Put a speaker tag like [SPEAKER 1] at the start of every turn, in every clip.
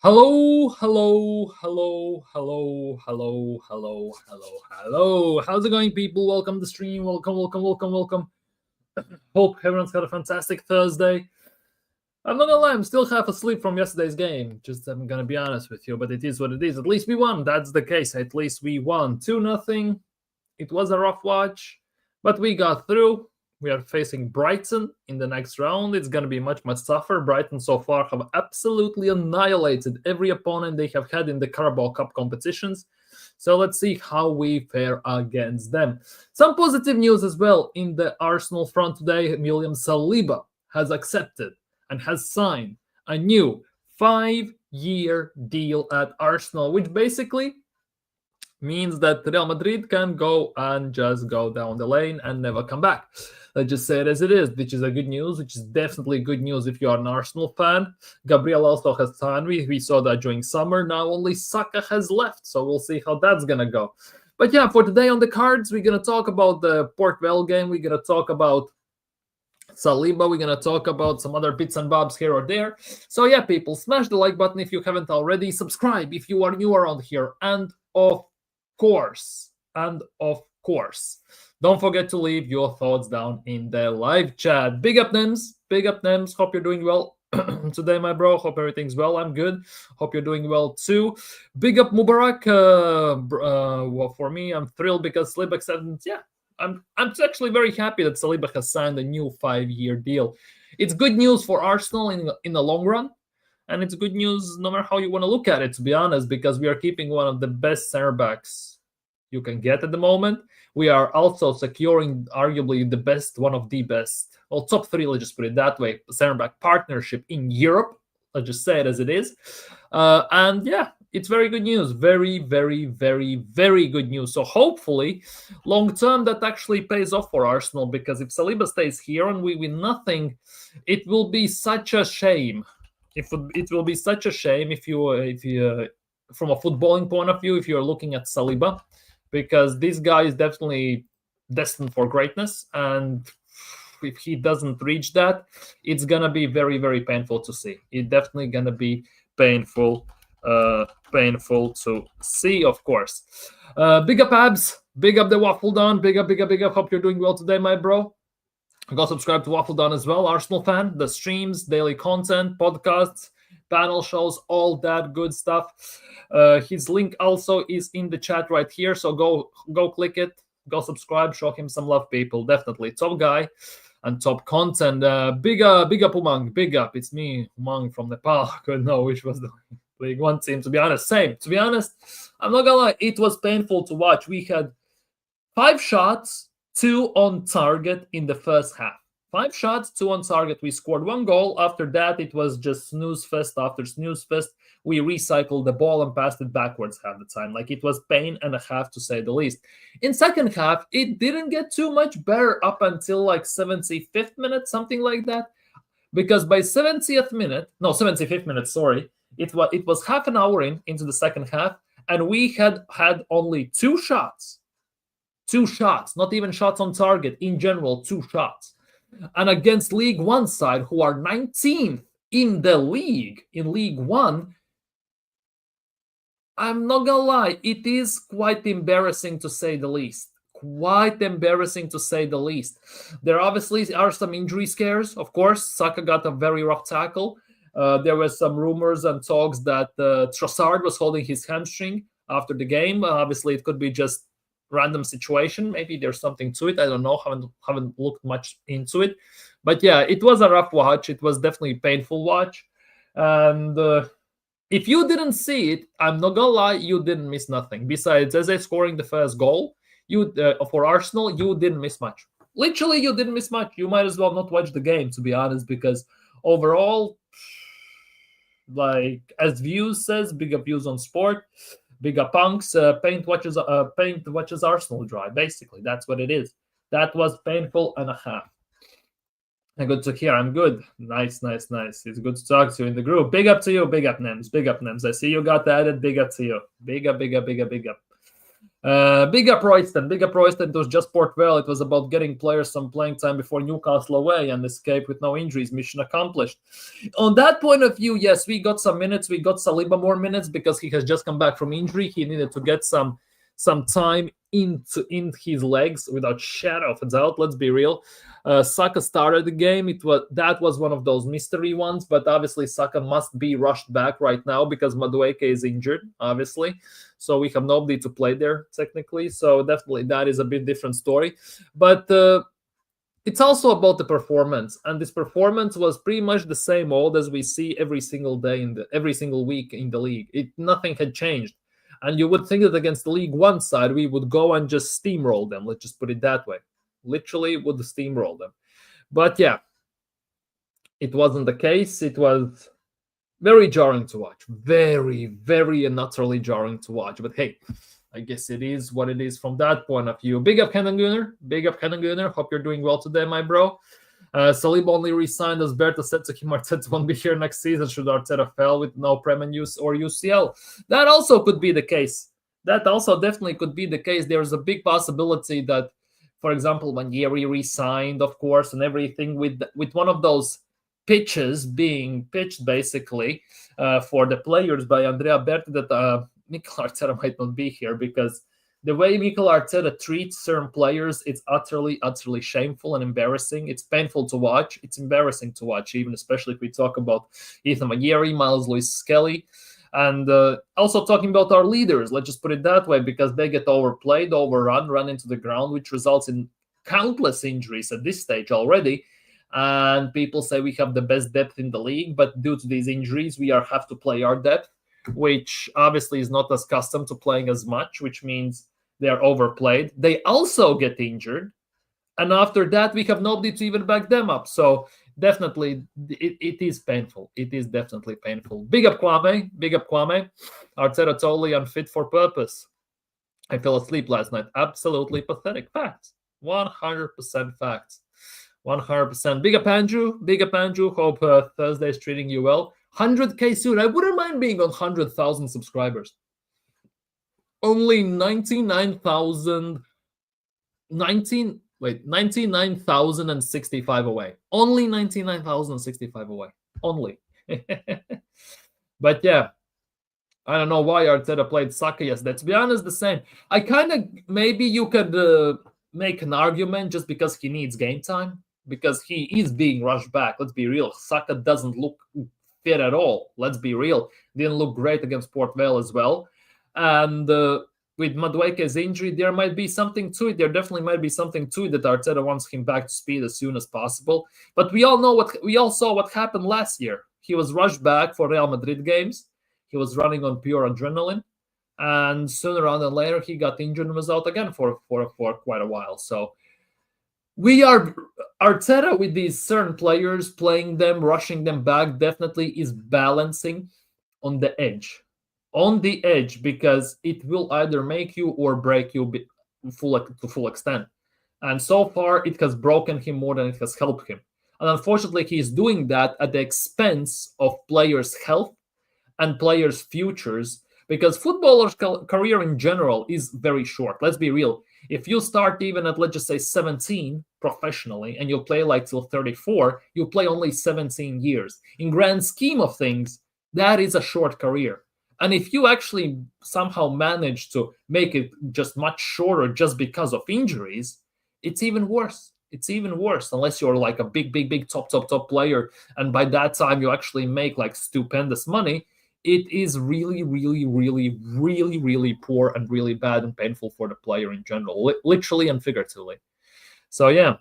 [SPEAKER 1] Hello, hello, hello, hello, hello, hello, hello, hello. How's it going, people? Welcome to the stream. Welcome, welcome, welcome, welcome. Hope everyone's got a fantastic Thursday. I'm not gonna lie, I'm still half asleep from yesterday's game. Just I'm gonna be honest with you, but it is what it is. At least we won. That's the case. At least we won 2-0. It was a rough watch, but we got through. We are facing Brighton in the next round. It's going to be much, much tougher. Brighton so far have absolutely annihilated every opponent they have had in the Carabao Cup competitions. So let's see how we fare against them. Some positive news as well in the Arsenal front today. William Saliba has accepted and has signed a new 5-year deal at Arsenal, which basically means that Real Madrid can go and just go down the lane and never come back. Let's just say it as it is, which is a good news, which is definitely good news if you are an Arsenal fan. Gabriel also has signed. We saw that during summer. Now only Saka has left, so we'll see how that's going to go. But yeah, for today on the cards, we're going to talk about the Port Vale game. We're going to talk about Saliba. We're going to talk about some other bits and bobs here or there. So yeah, people, smash the like button if you haven't already. Subscribe if you are new around here. And of course, don't forget to leave your thoughts down in the live chat. Big up, Nems. Big up, Nems. Hope you're doing well today, my bro. Hope everything's well. I'm good. Hope you're doing well too. Big up, Mubarak. Well, for me, I'm thrilled because Saliba accepted. Yeah, I'm actually very happy that Saliba has signed a new 5-year deal. It's good news for Arsenal in the long run. And it's good news no matter how you want to look at it, to be honest, because we are keeping one of the best center backs you can get at the moment. We are also securing arguably the best, one of the best, well, top three, let's just put it that way, center back partnership in Europe. Let's just say it as it is. And yeah, it's very good news. Very, very, very, very good news. So hopefully, long term, that actually pays off for Arsenal, because if Saliba stays here and we win nothing, it will be such a shame. It will be such a shame if you from a footballing point of view, if you're looking at Saliba, because this guy is definitely destined for greatness, and if he doesn't reach that, it's gonna be very, very painful to see. It's definitely gonna be painful to see, of course. Big up Abs, big up the Waffle Don, big up. Hope you're doing well today, my bro. Go subscribe to Waffle Don as well, Arsenal fan. The streams, daily content, podcasts, panel shows, all that good stuff. His link also is in the chat right here, so go click it, go subscribe, show him some love, people. Definitely top guy and top content. Big up Umang, big up. It's me, Umang from Nepal. I couldn't know which was the League One team. To be honest, same. To be honest, I'm not gonna lie, it was painful to watch. We had 5 shots. 2 on target in the first half. 5 shots, 2 on target. We scored 1 goal. After that, it was just snooze fest after snooze fest. We recycled the ball and passed it backwards half the time. Like, it was pain and a half, to say the least. In second half, it didn't get too much better up until like 75th minute, something like that. Because by 75th minute, sorry, it was half an hour into the second half, and we had only 2 shots. 2 shots, not even shots on target. In general, 2 shots. And against League One side, who are 19th in the league, in League One, I'm not gonna lie, it is quite embarrassing, to say the least. Quite embarrassing, to say the least. There obviously are some injury scares, of course. Saka got a very rough tackle. There were some rumors and talks that Trossard was holding his hamstring after the game. Obviously, it could be just random situation. Maybe there's something to it. I don't know. Haven't looked much into it. But yeah, it was a rough watch. It was definitely a painful watch. And if you didn't see it, I'm not gonna lie, you didn't miss nothing. Besides Eze scoring the first goal, for Arsenal, you didn't miss much. Literally, you didn't miss much. You might as well not watch the game, to be honest, because overall, like as Views says, bigger views on sport. Bigger punks, paint watches Arsenal dry. Basically, that's what it is. That was painful and a half. And good to hear. I'm good. Nice. It's good to talk to you in the group. Big up to you. Big up, Nems. I see you got added. Big up to you. Big up. Big up Royston. Big up Royston. It was just Port Vale. It was about getting players some playing time before Newcastle away and escape with no injuries. Mission accomplished. On that point of view, yes, we got some minutes. We got Saliba more minutes because he has just come back from injury. He needed to get some time in his legs without shadow of a doubt. Let's be real. Saka started the game. That was one of those mystery ones, but obviously Saka must be rushed back right now because Madueke is injured, obviously. So we have nobody to play there technically. So definitely that is a bit different story. But it's also about the performance, and this performance was pretty much the same old as we see every single day every single week in the league. Nothing had changed. And you would think that against the League One side, we would go and just steamroll them. Let's just put it that way. Literally would steamroll them. But yeah, it wasn't the case. It was very jarring to watch. Very, very and utterly jarring to watch. But hey, I guess it is what it is from that point of view. Big up Kenan Gooner. Big up Kenan Gooner. Hope you're doing well today, my bro. Saliba only re-signed as Berta said to him. Arteta won't be here next season should Arteta fail with no Prem use or UCL. That also could be the case. That also definitely could be the case. There's a big possibility that, for example, when Yeri re-signed, of course, and everything with one of those pitches being pitched basically for the players by Andrea Berti, that Mikel Arteta might not be here because the way Mikel Arteta treats certain players, it's utterly, utterly shameful and embarrassing. It's painful to watch. It's embarrassing to watch, even especially if we talk about Ethan Magyeri, Miles Lewis Skelly, and also talking about our leaders. Let's just put it that way, because they get overplayed, overrun, run into the ground, which results in countless injuries at this stage already. And people say we have the best depth in the league, but due to these injuries, we have to play our depth, which obviously is not as accustomed to playing as much, which means they are overplayed. They also get injured. And after that, we have nobody to even back them up. So definitely, it is painful. It is definitely painful. Big up Kwame. Big up Kwame. Arteta totally unfit for purpose. I fell asleep last night. Absolutely pathetic. Facts. 100% facts. 100%. Big up Andrew. Big up Andrew. Hope Thursday is treating you well. 100K soon. I wouldn't mind being on 100,000 subscribers. Only 99,065 away. Only 99,065 away. Only. But yeah, I don't know why Arteta played Saka yesterday. To be honest, the same. I kind of, maybe you could make an argument just because he needs game time, because he is being rushed back. Let's be real. Saka doesn't look fit at all. Let's be real. Didn't look great against Port Vale as well. And with Madueke's injury, there might be something to it. There definitely might be something to it that Arteta wants him back to speed as soon as possible. But we all saw what happened last year. He was rushed back for Real Madrid games. He was running on pure adrenaline. And sooner rather than later, he got injured and was out again for quite a while. So we are Arteta with these certain players, playing them, rushing them back, definitely is balancing on the edge. On the edge, because it will either make you or break you to full extent. And so far, it has broken him more than it has helped him. And unfortunately, he is doing that at the expense of players' health and players' futures, because footballers' career in general is very short. Let's be real. If you start even at, let's just say, 17 professionally, and you'll play like till 34, you play only 17 years. In grand scheme of things, that is a short career. And if you actually somehow manage to make it just much shorter just because of injuries, it's even worse. It's even worse unless you're like a big top player. And by that time, you actually make like stupendous money. It is really, really, really, really, really poor and really bad and painful for the player in general, literally and figuratively. So yeah,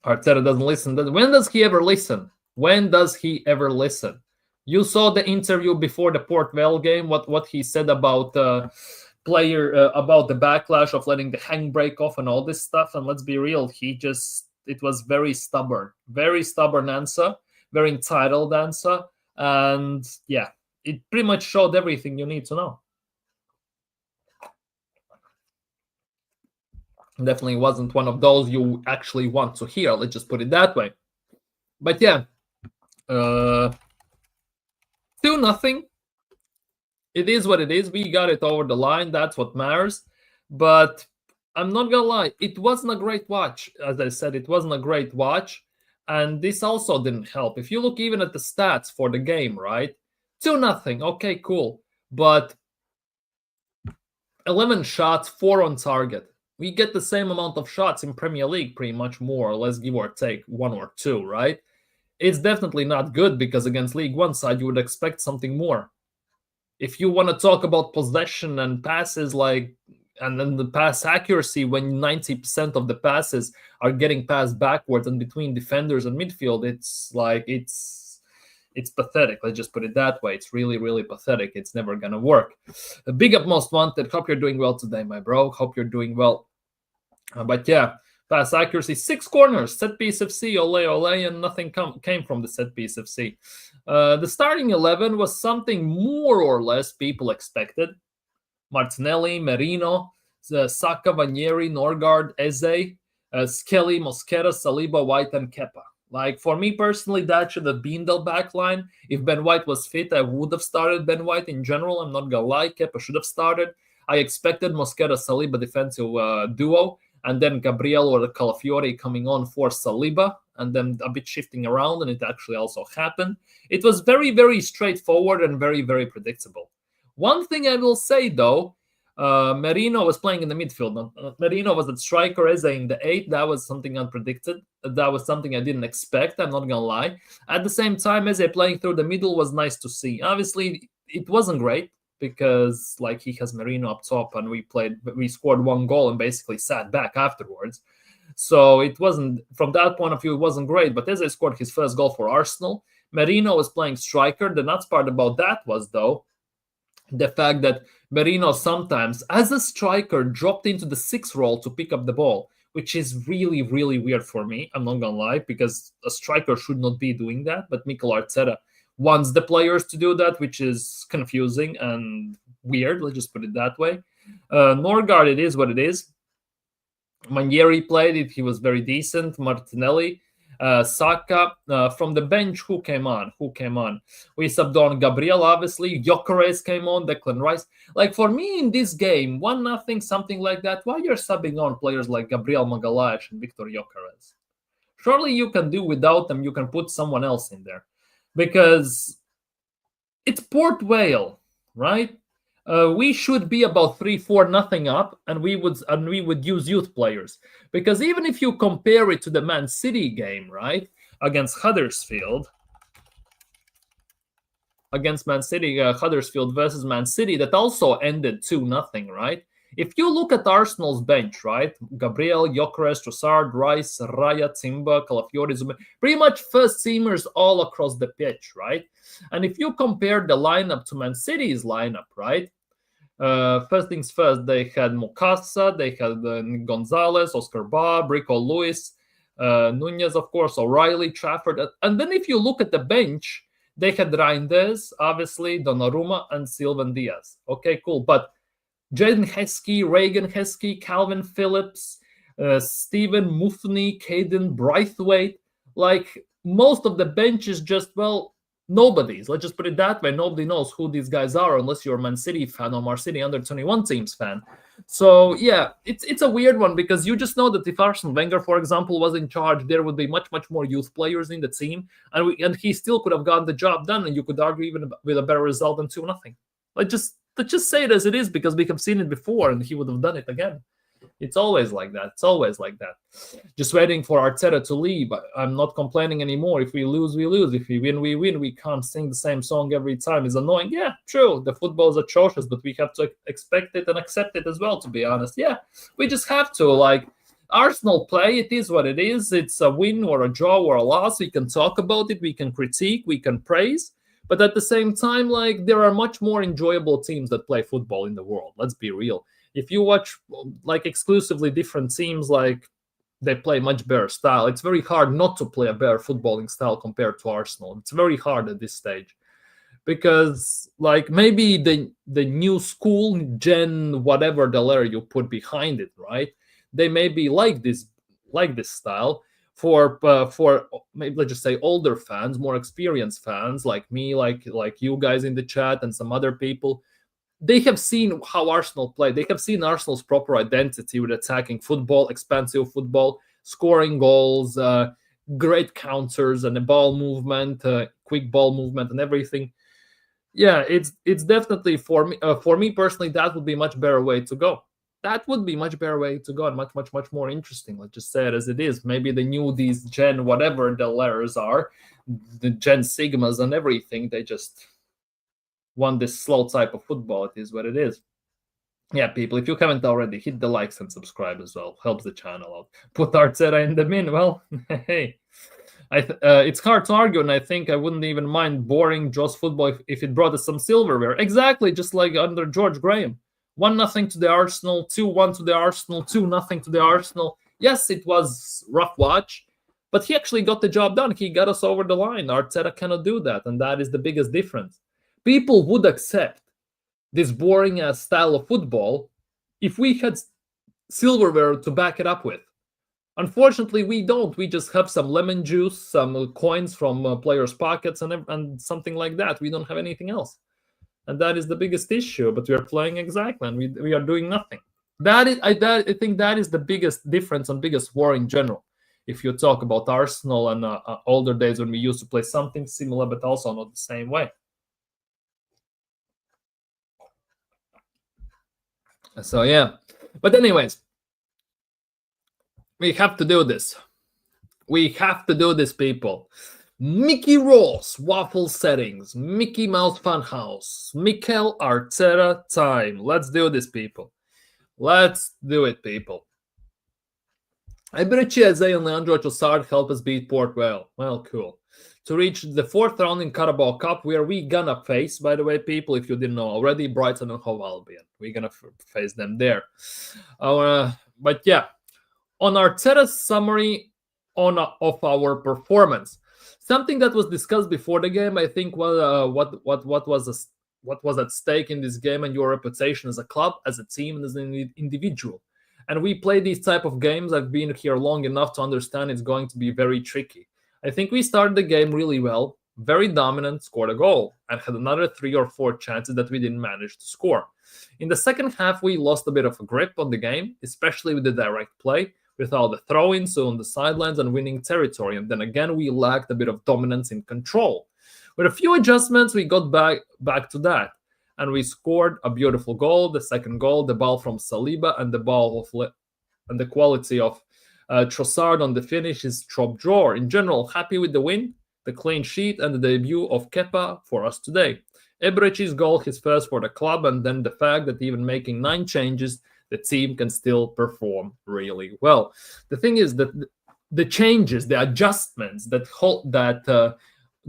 [SPEAKER 1] Arteta doesn't listen. When does he ever listen? When does he ever listen? You saw the interview before the Port Vale game, what he said about about the backlash of letting the handbrake off and all this stuff. And let's be real, it was very stubborn answer, very entitled answer. And yeah, it pretty much showed everything you need to know. Definitely wasn't one of those you actually want to hear. Let's just put it that way. But yeah, 2-0. It is what it is. We got it over the line. That's what matters. But I'm not gonna lie, it wasn't a great watch. As I said, it wasn't a great watch, and this also didn't help. If you look even at the stats for the game, right? 2-0. Okay, cool. But 11 shots, 4 on target. We get the same amount of shots in Premier League, pretty much more or less, give or take one or two, right? It's definitely not good because against League One side, you would expect something more. If you want to talk about possession and passes, and then the pass accuracy, when 90% of the passes are getting passed backwards and between defenders and midfield, it's pathetic. Let's just put it that way. It's really, really pathetic. It's never gonna work. Big up most wanted. Hope you're doing well today, my bro. Hope you're doing well. But yeah, pass accuracy, 6 corners, set piece FC, ole ole, and nothing came from the set piece FC. The starting 11 was something more or less people expected. Martinelli, Merino, Saka, Vanieri, Norgard, Eze, Skelly, Mosquera, Saliba, White, and Kepa. Like, for me personally, that should have been the back line. If Ben White was fit, I would have started Ben White in general. I'm not gonna lie, Kepa should have started. I expected Mosquera, Saliba defensive duo, and then Gabriel or the Calafiore coming on for Saliba, and then a bit shifting around, and it actually also happened. It was very, very straightforward and very, very predictable. One thing I will say, though, Merino was playing in the midfield. Merino was at striker, Eze in the 8. That was something unpredicted. That was something I didn't expect, I'm not going to lie. At the same time, Eze playing through the middle was nice to see. Obviously, it wasn't great because he has Merino up top, and we scored 1 goal and basically sat back afterwards. So it wasn't, from that point of view, it wasn't great. But Eze scored his first goal for Arsenal. Merino was playing striker. The nuts part about that was, though, the fact that Merino sometimes, as a striker, dropped into the 6 role to pick up the ball, which is really, really weird for me. I'm not going to lie, because a striker should not be doing that. But Mikel Arteta wants the players to do that, which is confusing and weird. Let's just put it that way. Norgard, it is what it is. Manieri played it. He was very decent. Martinelli. Saka, from the bench, who came on? We subbed on Gabriel, obviously. Gyökeres came on, Declan Rice. Like, for me in this game, 1-0, something like that, why you're subbing on players like Gabriel Magalhaes and Victor Gyökeres? Surely you can do without them. You can put someone else in there. Because it's Port Vale, right? We should be about 3-4-0 up, and we would use youth players. Because even if you compare it to the Man City game, right, against Huddersfield Huddersfield versus Man City, that also ended 2-0, right? If you look at Arsenal's bench, right, Gabriel, Gyökeres, Trossard, Rice, Raya, Timber, Calafiore, pretty much first teamers all across the pitch, right? And if you compare the lineup to Man City's lineup, right, first things first, they had Mokasa, they had Gonzalez, Oscar Ba, Brico Lewis, Nunez, of course, O'Reilly, Trafford. And then if you look at the bench, they had Reinders, obviously, Donnarumma, and Sylvain Diaz. Okay, cool. But Jaden Heskey, Reagan Heskey, Calvin Phillips, Stephen Mufni, Caden Braithwaite, like, most of the bench is just, well, nobodies. Let's just put it that way. Nobody knows who these guys are unless you're a Man City fan or Man City under 21 teams fan. So yeah, it's a weird one, because you just know that if Arsene Wenger, for example, was in charge, there would be much more youth players in the team, and he still could have gotten the job done, and you could argue even with a better result than 2-0. Let's just say it as it is, because we have seen it before, and he would have done it again. It's always like that. Just waiting for Arteta to leave. I'm not complaining anymore. If we lose, we lose. If we win, we win. We can't sing the same song every time. It's annoying. Yeah, true. The football is atrocious, but we have to expect it and accept it as well, to be honest. Yeah, we just have to. Like, Arsenal play, it is what it is. It's a win or a draw or a loss. We can talk about it. We can critique. We can praise. But at the same time, like, there are much more enjoyable teams that play football in the world. Let's be real. If you watch, like, exclusively different teams, like, they play much better style. It's very hard not to play a better footballing style compared to Arsenal. It's very hard at this stage. Because, like, maybe the new school, gen, whatever the letter you put behind it, right? They maybe like this style. For maybe, let's just say, older fans, more experienced fans like me, like you guys in the chat and some other people, they have seen how Arsenal play. They have seen Arsenal's proper identity with attacking football, expansive football, scoring goals, great counters, and the ball movement, quick ball movement, and everything. Yeah, it's definitely for me personally. That would be a much better way to go. That would be much better way to go and much more interesting. Let's just say it as it is. Maybe they knew these Gen whatever the letters are, the Gen Sigmas and everything. They just want this slow type of football. It is what it is. Yeah, people, if you haven't already, hit the likes and subscribe as well. Helps the channel out. Put Arteta in the min. Well, hey, it's hard to argue, and I think I wouldn't even mind boring Joe's football if it brought us some silverware. Exactly, just like under George Graham. 1-0 to the Arsenal, 2-1 to the Arsenal, 2-0 to the Arsenal. Yes, it was rough watch, but he actually got the job done. He got us over the line. Arteta cannot do that, and that is the biggest difference. People would accept this boring ass style of football if we had silverware to back it up with. Unfortunately, we don't. We just have some lemon juice, some coins from players' pockets, and something like that. We don't have anything else. And that is the biggest issue, but we are playing exactly, and we are doing nothing. I think that is the biggest difference and biggest war in general. If you talk about Arsenal and older days when we used to play something similar, but also not the same way. So yeah, but anyways, we have to do this. We have to do this, people. Mickey Ross waffle settings, Mickey Mouse Funhouse, Mikel Arteta time. Let's do this, people. Let's do it, people. Eberechi Eze and Leandro Trossard help us beat Port Vale. Well, cool. To reach the 4th round in Carabao Cup, where we gonna face, by the way, people, if you didn't know already, Brighton and Hove Albion. We're gonna face them there. But yeah, on Arteta's summary of our performance, something that was discussed before the game, I think, what was at stake in this game and your reputation as a club, as a team, and as an individual. And we play these type of games. I've been here long enough to understand it's going to be very tricky. I think we started the game really well, very dominant, scored a goal, and had another 3 or 4 chances that we didn't manage to score. In the second half, we lost a bit of a grip on the game, especially with the direct play, with all the throw-ins on the sidelines and winning territory. And then again, we lacked a bit of dominance in control. With a few adjustments, we got back to that. And we scored a beautiful goal, the second goal, the ball from Saliba, and the quality of Trossard on the finish is top drawer. In general, happy with the win, the clean sheet, and the debut of Kepa for us today. Eberechi's goal, his first for the club, and then the fact that even making 9 changes, the team can still perform really well. The thing is that the changes, the adjustments that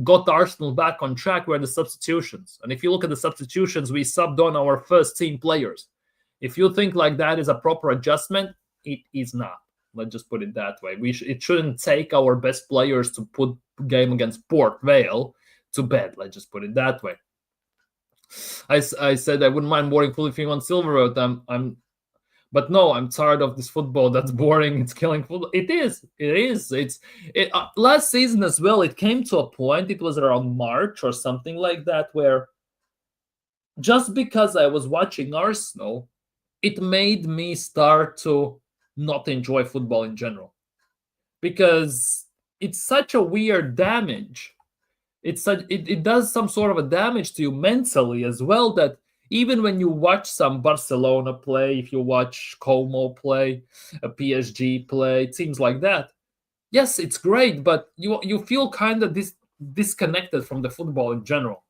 [SPEAKER 1] got Arsenal back on track were the substitutions. And if you look at the substitutions, we subbed on our first team players. If you think like that is a proper adjustment, it is not. Let's just put it that way. It shouldn't take our best players to put game against Port Vale to bed. Let's just put it that way. I said I wouldn't mind boring fully on silver. But no, I'm tired of this football. That's boring. It's killing football. It is. Last season as well, it came to a point, it was around March or something like that, where just because I was watching Arsenal, it made me start to not enjoy football in general. Because it's such a weird damage. It does some sort of a damage to you mentally as well, that even when you watch some Barcelona play, if you watch Como play, a PSG play, teams like that, yes, it's great, but you feel kind of disconnected from the football in general.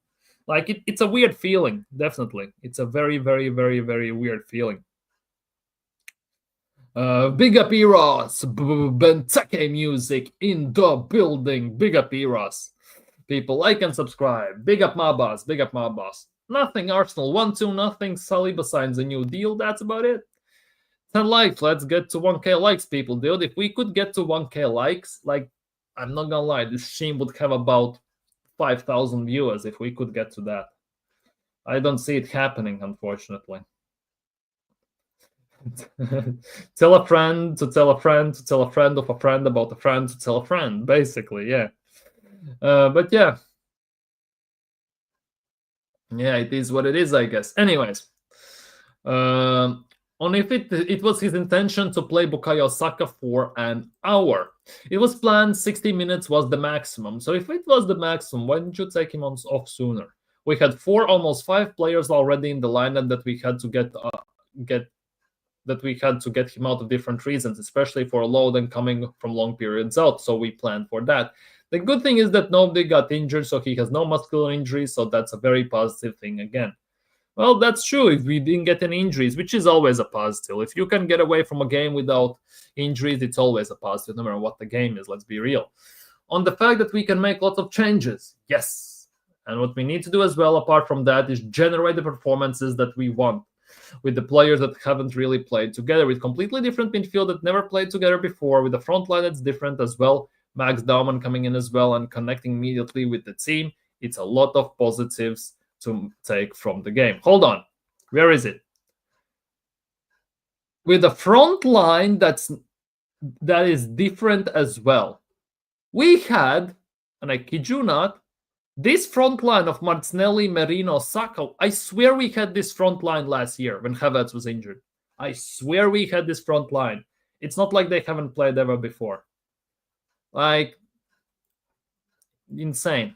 [SPEAKER 1] Like it's a weird feeling, definitely. It's a very, very, very, very weird feeling. Big up Eros, Benteke music in the building. Big up Eros. People, like and subscribe. Big up my boss. Big up my boss. Nothing. Arsenal 1-2 nothing. Saliba signs a new deal. That's about it. 10 likes. Let's get to 1K likes, people, dude. If we could get to 1K likes, like, I'm not gonna lie, this stream would have about 5,000 viewers if we could get to that. I don't see it happening, unfortunately. Tell a friend to tell a friend to tell a friend of a friend about a friend to tell a friend, basically, yeah. But yeah, it is what it is, I guess. Anyways, On if it was his intention to play Bukayo Saka for an hour. It was planned 60 minutes was the maximum. So if it was the maximum, why didn't you take him off sooner? We had almost five players already in the lineup that we had to get him out of different reasons, especially for a load and coming from long periods out. So we planned for that. The good thing is that nobody got injured, so he has no muscular injuries. So that's a very positive thing again. Well, that's true if we didn't get any injuries, which is always a positive. If you can get away from a game without injuries, it's always a positive, no matter what the game is, let's be real. On the fact that we can make lots of changes, yes. And what we need to do as well, apart from that, is generate the performances that we want with the players that haven't really played together, with completely different midfield that never played together before, with the front line that's different as well, Max Dauman coming in as well and connecting immediately with the team. It's a lot of positives to take from the game. Hold on. Where is it? With a front line that is different as well. We had, and I kid you not, this front line of Martinelli, Merino, Saka. I swear we had this front line last year when Havertz was injured. I swear we had this front line. It's not like they haven't played ever before. Like, insane.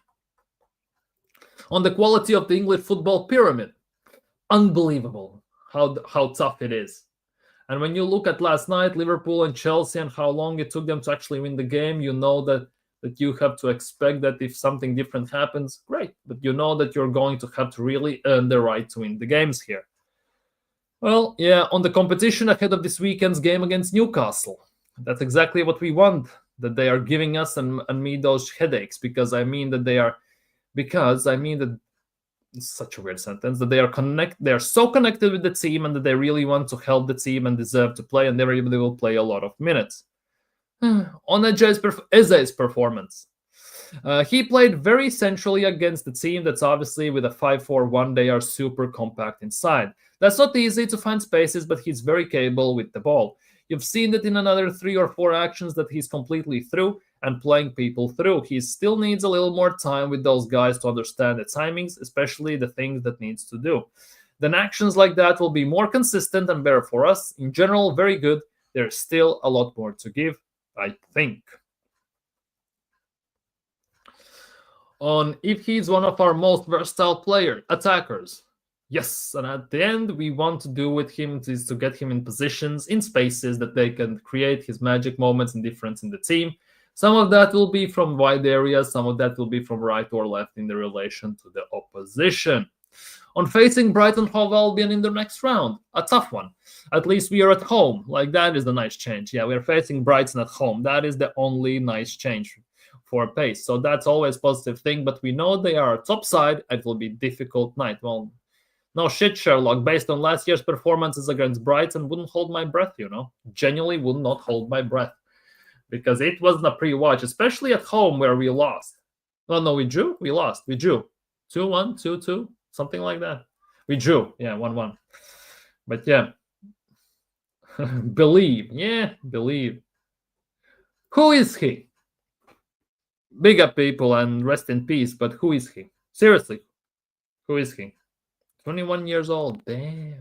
[SPEAKER 1] On the quality of the English football pyramid, unbelievable how tough it is. And when you look at last night, Liverpool and Chelsea, and how long it took them to actually win the game, you know that you have to expect that if something different happens, great. But you know that you're going to have to really earn the right to win the games here. Well, yeah, on the competition ahead of this weekend's game against Newcastle, that's exactly what we want, that they are giving us and me those headaches, because I mean that it's such a weird sentence, that they are so connected with the team and that they really want to help the team and deserve to play, and they will play a lot of minutes. On Eze's performance, he played very centrally against the team that's obviously with a 5-4-1, they are super compact inside. That's not easy to find spaces, but he's very capable with the ball. You've seen that in another 3 or 4 actions that he's completely through and playing people through. He still needs a little more time with those guys to understand the timings, especially the things that needs to do. Then actions like that will be more consistent and better for us. In general, very good. There's still a lot more to give, I think. On if he's one of our most versatile attackers. Yes, and at the end, we want to do with him is to get him in positions, in spaces that they can create his magic moments and difference in the team. Some of that will be from wide areas, some of that will be from right or left in the relation to the opposition. On facing Brighton Hove Albion in the next round, a tough one. At least we are at home. Like, that is the nice change. Yeah, we're facing Brighton at home. That is the only nice change for pace. So that's always a positive thing, but we know they are top side. It will be difficult night. Well, no shit, Sherlock. Based on last year's performances against Brighton, wouldn't hold my breath, Genuinely would not hold my breath. Because it wasn't a pre-watch, especially at home where we lost. Well, no, we drew? We lost. We drew. 2-1, 2-2, something like that. We drew. Yeah, 1-1. But yeah. Believe. Yeah, believe. Who is he? Big up, people, and rest in peace, but who is he? Seriously, who is he? 21 years old. Damn.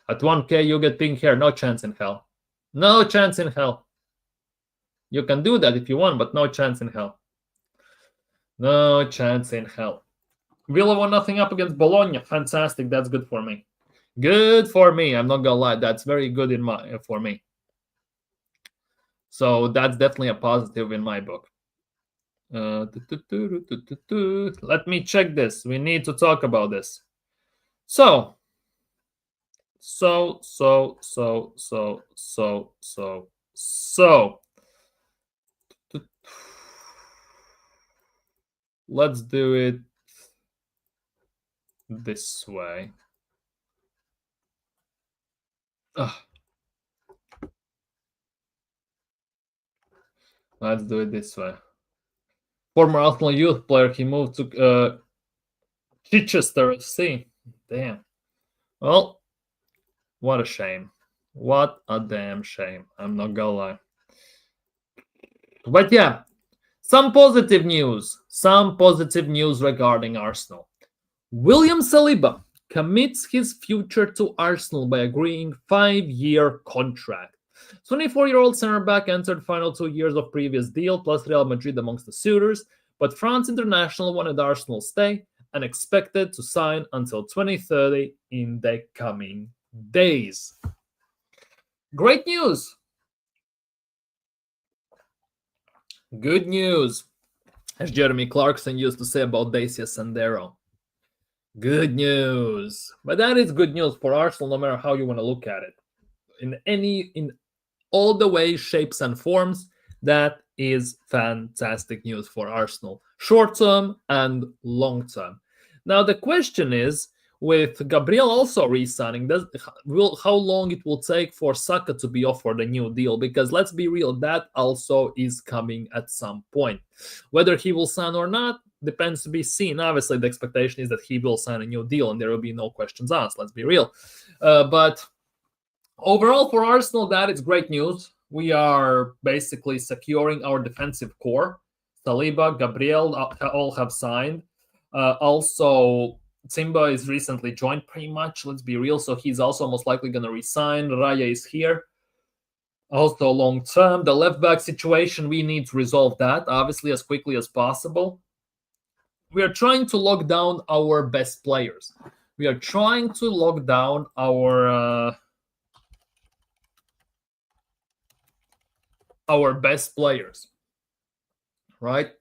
[SPEAKER 1] At 1K, you get pink hair. No chance in hell. No chance in hell. You can do that if you want, but no chance in hell. No chance in hell. Villa 1-0 up against Bologna. Fantastic. That's good for me. Good for me. I'm not gonna lie. That's very good for me. So that's definitely a positive in my book. Let me check this. We need to talk about this. So let's do it this way. Let's do it this way. Former Arsenal youth player, he moved to Chichester FC. Damn. Well, what a shame. What a damn shame. I'm not gonna lie. But yeah, some positive news. Some positive news regarding Arsenal. William Saliba commits his future to Arsenal by agreeing 5-year contract. 24-year-old centre-back entered final 2 years of previous deal, plus Real Madrid amongst the suitors, but France international wanted Arsenal stay and expected to sign until 2030 in the coming days. Great news! Good news, as Jeremy Clarkson used to say about Dacia Sandero. Good news. But that is good news for Arsenal, no matter how you want to look at it. In all the ways, shapes, and forms, that is fantastic news for Arsenal, short term and long term. Now the question is, with Gabriel also re-signing, how long it will take for Saka to be offered a new deal? Because let's be real, that also is coming at some point. Whether he will sign or not depends to be seen. Obviously, the expectation is that he will sign a new deal and there will be no questions asked. Let's be real. But overall, for Arsenal, that is great news. We are basically securing our defensive core. Saliba, Gabriel all have signed. Also, Simba is recently joined pretty much, let's be real, so he's also most likely going to resign. Raya is here. Also long term, the left back situation, we need to resolve that, obviously, as quickly as possible. We are trying to lock down our best players. We are trying to lock down our best players, right?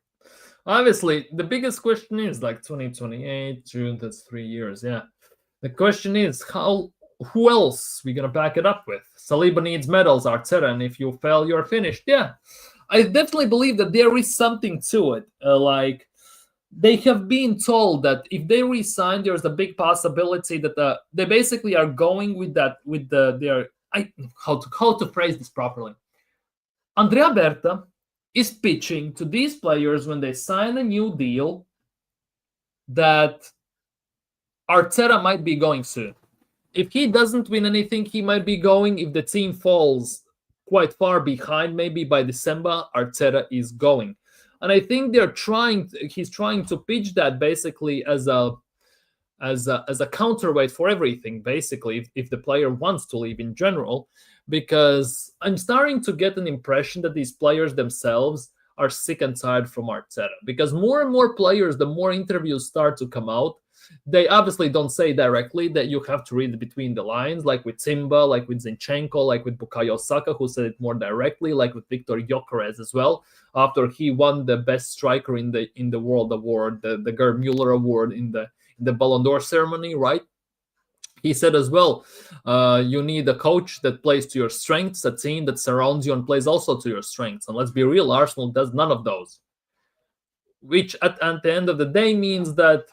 [SPEAKER 1] Obviously, the biggest question is like 2028, June, that's 3 years, yeah. The question is, who else we going to back it up with? Saliba needs medals, Arteta, and if you fail, you're finished. Yeah, I definitely believe that there is something to it. Like, they have been told that if they resign, there's a big possibility that they basically are going with that, how to phrase this properly. Andrea Berta is pitching to these players when they sign a new deal that Arteta might be going soon. If he doesn't win anything, he might be going. If the team falls quite far behind, maybe by December, Arteta is going. And I think he's trying to pitch that basically as a counterweight for everything, basically, if the player wants to leave in general. Because I'm starting to get an impression that these players themselves are sick and tired from Arteta. Because more and more players, the more interviews start to come out, they obviously don't say directly, that you have to read between the lines, like with Simba, like with Zinchenko, like with Bukayo Saka, who said it more directly, like with Victor Gyökeres as well, after he won the best striker in the world award, the Gerd Muller award in the Ballon d'Or ceremony, right? He said as well, you need a coach that plays to your strengths, a team that surrounds you and plays also to your strengths. And let's be real, Arsenal does none of those. Which at the end of the day means that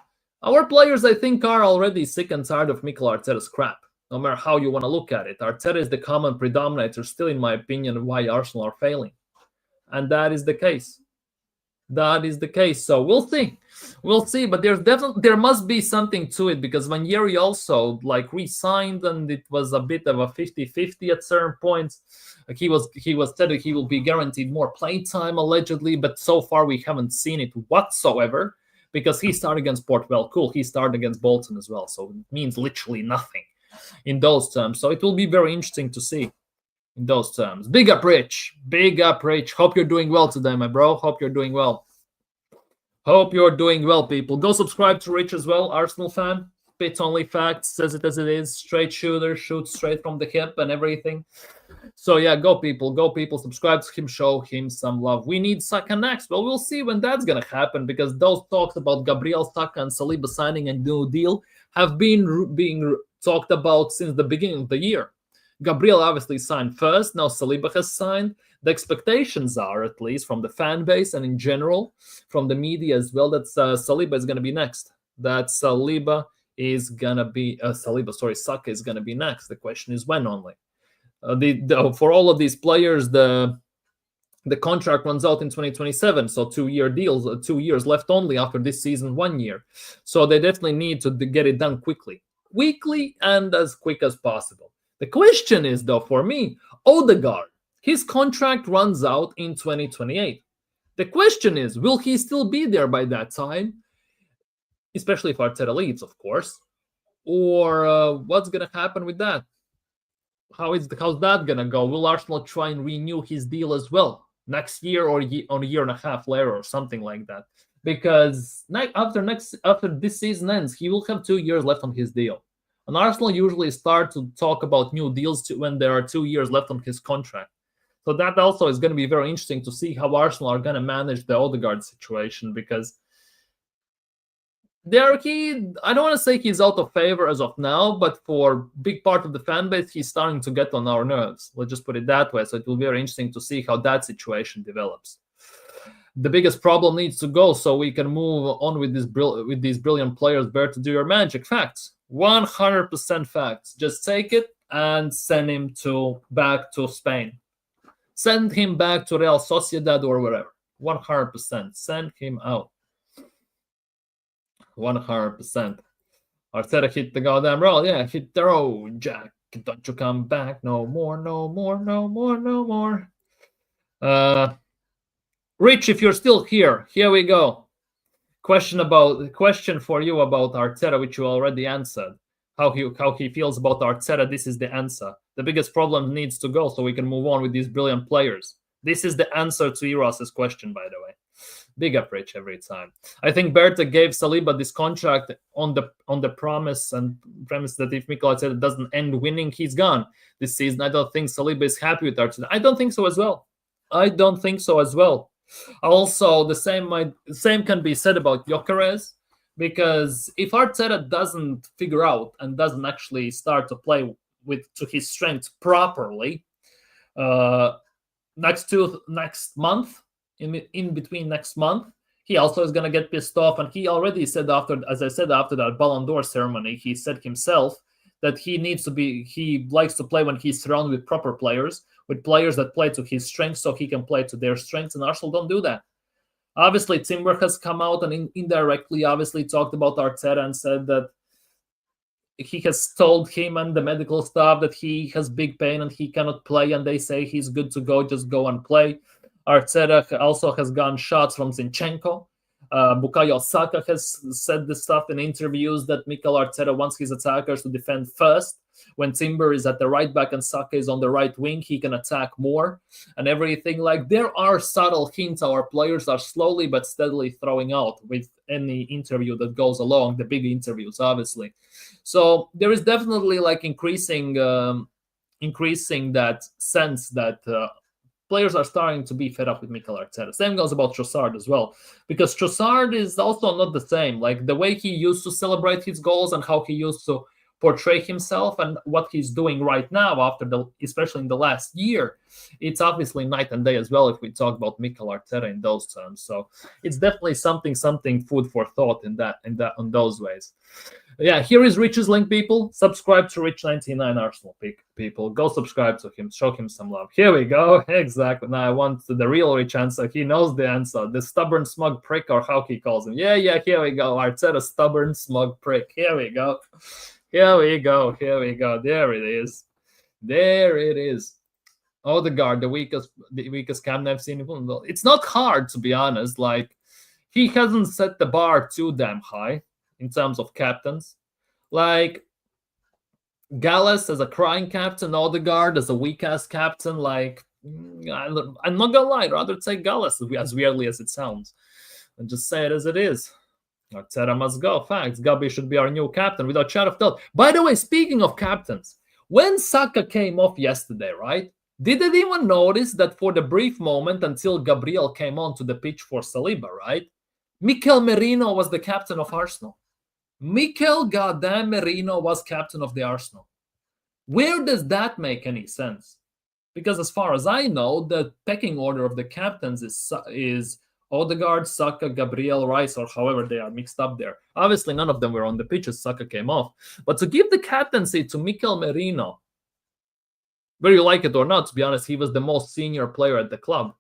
[SPEAKER 1] our players, I think, are already sick and tired of Mikel Arteta's crap. No matter how you want to look at it. Arteta is the common predominator still, in my opinion, why Arsenal are failing. And that is the case. That is the case. So we'll see. But there must be something to it, because Ranieri also re-signed, and it was a bit of a 50-50 at certain points. Like he was said that he will be guaranteed more playtime allegedly, but so far we haven't seen it whatsoever, because he started against Port Vale. Cool, he started against Bolton as well, so it means literally nothing in those terms. So it will be very interesting to see in those terms. Big up, Rich. Big up, Rich. Hope you're doing well today, my bro. Hope you're doing well. Hope you're doing well, people. Go subscribe to Rich as well, Arsenal fan. Spit only facts, says it as it is. Straight shooter, shoots straight from the hip and everything. So yeah, go people, subscribe to him, show him some love. We need Saka next. Well, we'll see when that's going to happen, because those talks about Gabriel, Saka and Saliba signing a new deal have been being talked about since the beginning of the year. Gabriel obviously signed first, now Saliba has signed. The expectations are, at least from the fan base and in general, from the media as well, that Saliba is going to be next. That Saka is going to be next. The question is when only. For all of these players, the contract runs out in 2027, so 2-year deals, 2 years left only after this season, 1 year. So they definitely need to get it done quickly and as quick as possible. The question is, though, for me, Odegaard, his contract runs out in 2028. The question is, will he still be there by that time? Especially if Arteta leaves, of course. Or what's gonna happen with that? How's that gonna go? Will Arsenal try and renew his deal as well next year, or on a year and a half later, or something like that? Because after this season ends, he will have 2 years left on his deal. And Arsenal usually start to talk about new deals when there are 2 years left on his contract. So that also is going to be very interesting to see how Arsenal are going to manage the Odegaard situation, because I don't want to say he's out of favor as of now, but for big part of the fan base, he's starting to get on our nerves. Let's just put it that way. So it will be very interesting to see how that situation develops. The biggest problem needs to go so we can move on with these brilliant players. Bear to do your magic. Facts. 100% facts. Just take it and send him back to Spain. Send him back to Real Sociedad or wherever. 100%. Send him out. 100%. Arteta hit the goddamn roll. Yeah, hit the road, Jack. Don't you come back no more, no more, no more, no more. Rich, if you're still here we go. Question for you about Arteta, which you already answered. How he feels about Arteta. This is the answer. The biggest problem needs to go so we can move on with these brilliant players. This is the answer to Eros's question, by the way. Big up, Rich, every time. I think Berta gave Saliba this contract on the premise that if Mikel Arteta doesn't end winning, he's gone this season. I don't think Saliba is happy with Arteta. I don't think so as well. Also, the same can be said about Gyökeres, because if Arteta doesn't figure out and doesn't actually start to play to his strengths properly, next month. In between next month, he also is going to get pissed off. And he already said after that Ballon d'Or ceremony, he said himself that he likes to play when he's surrounded with proper players, with players that play to his strengths so he can play to their strengths. And Arsenal don't do that. Obviously, Timber has come out and indirectly obviously talked about Arteta and said that he has told him and the medical staff that he has big pain and he cannot play, and they say he's good to go, just go and play. Arteta also has gotten shots from Zinchenko. Bukayo Saka has said this stuff in interviews that Mikel Arteta wants his attackers to defend first. When Timber is at the right back and Saka is on the right wing, he can attack more and everything. Like, there are subtle hints our players are slowly but steadily throwing out with any interview that goes along, the big interviews, obviously. So there is definitely like increasing that sense that players are starting to be fed up with Mikel Arteta. Same goes about Trossard as well, because Trossard is also not the same. Like, the way he used to celebrate his goals and how he used to portray himself and what he's doing right now especially in the last year, it's obviously night and day as well if we talk about Mikel Arteta in those terms. So it's definitely something food for thought on those ways. Yeah, here is Rich's link, people. Subscribe to Rich99 Arsenal, people. Go subscribe to him. Show him some love. Here we go. Exactly. Now I want the real Rich answer. He knows the answer. The stubborn, smug prick, or how he calls him. Yeah, here we go. Arteta, stubborn, smug prick. Here we go. There it is. Odegaard, the weakest captain I've seen. It's not hard, to be honest. Like, he hasn't set the bar too damn high in terms of captains. Like, Gallas as a crying captain, Odegaard as a weak-ass captain. Like, I'm not gonna lie, I'd rather take Gallas, as weirdly as it sounds, and just say it as it is. Arteta must go. Facts. Gabi should be our new captain without shadow of doubt. By the way, speaking of captains, when Saka came off yesterday, right? Did anyone notice that for the brief moment until Gabriel came onto the pitch for Saliba, right? Mikel Merino was the captain of Arsenal. Mikel goddamn Merino was captain of the Arsenal. Where does that make any sense? Because as far as I know, the pecking order of the captains is Odegaard, Saka, Gabriel, Rice, or however they are mixed up there. Obviously, none of them were on the pitch as Saka came off. But to give the captaincy to Mikel Merino, whether you like it or not, to be honest, he was the most senior player at the club.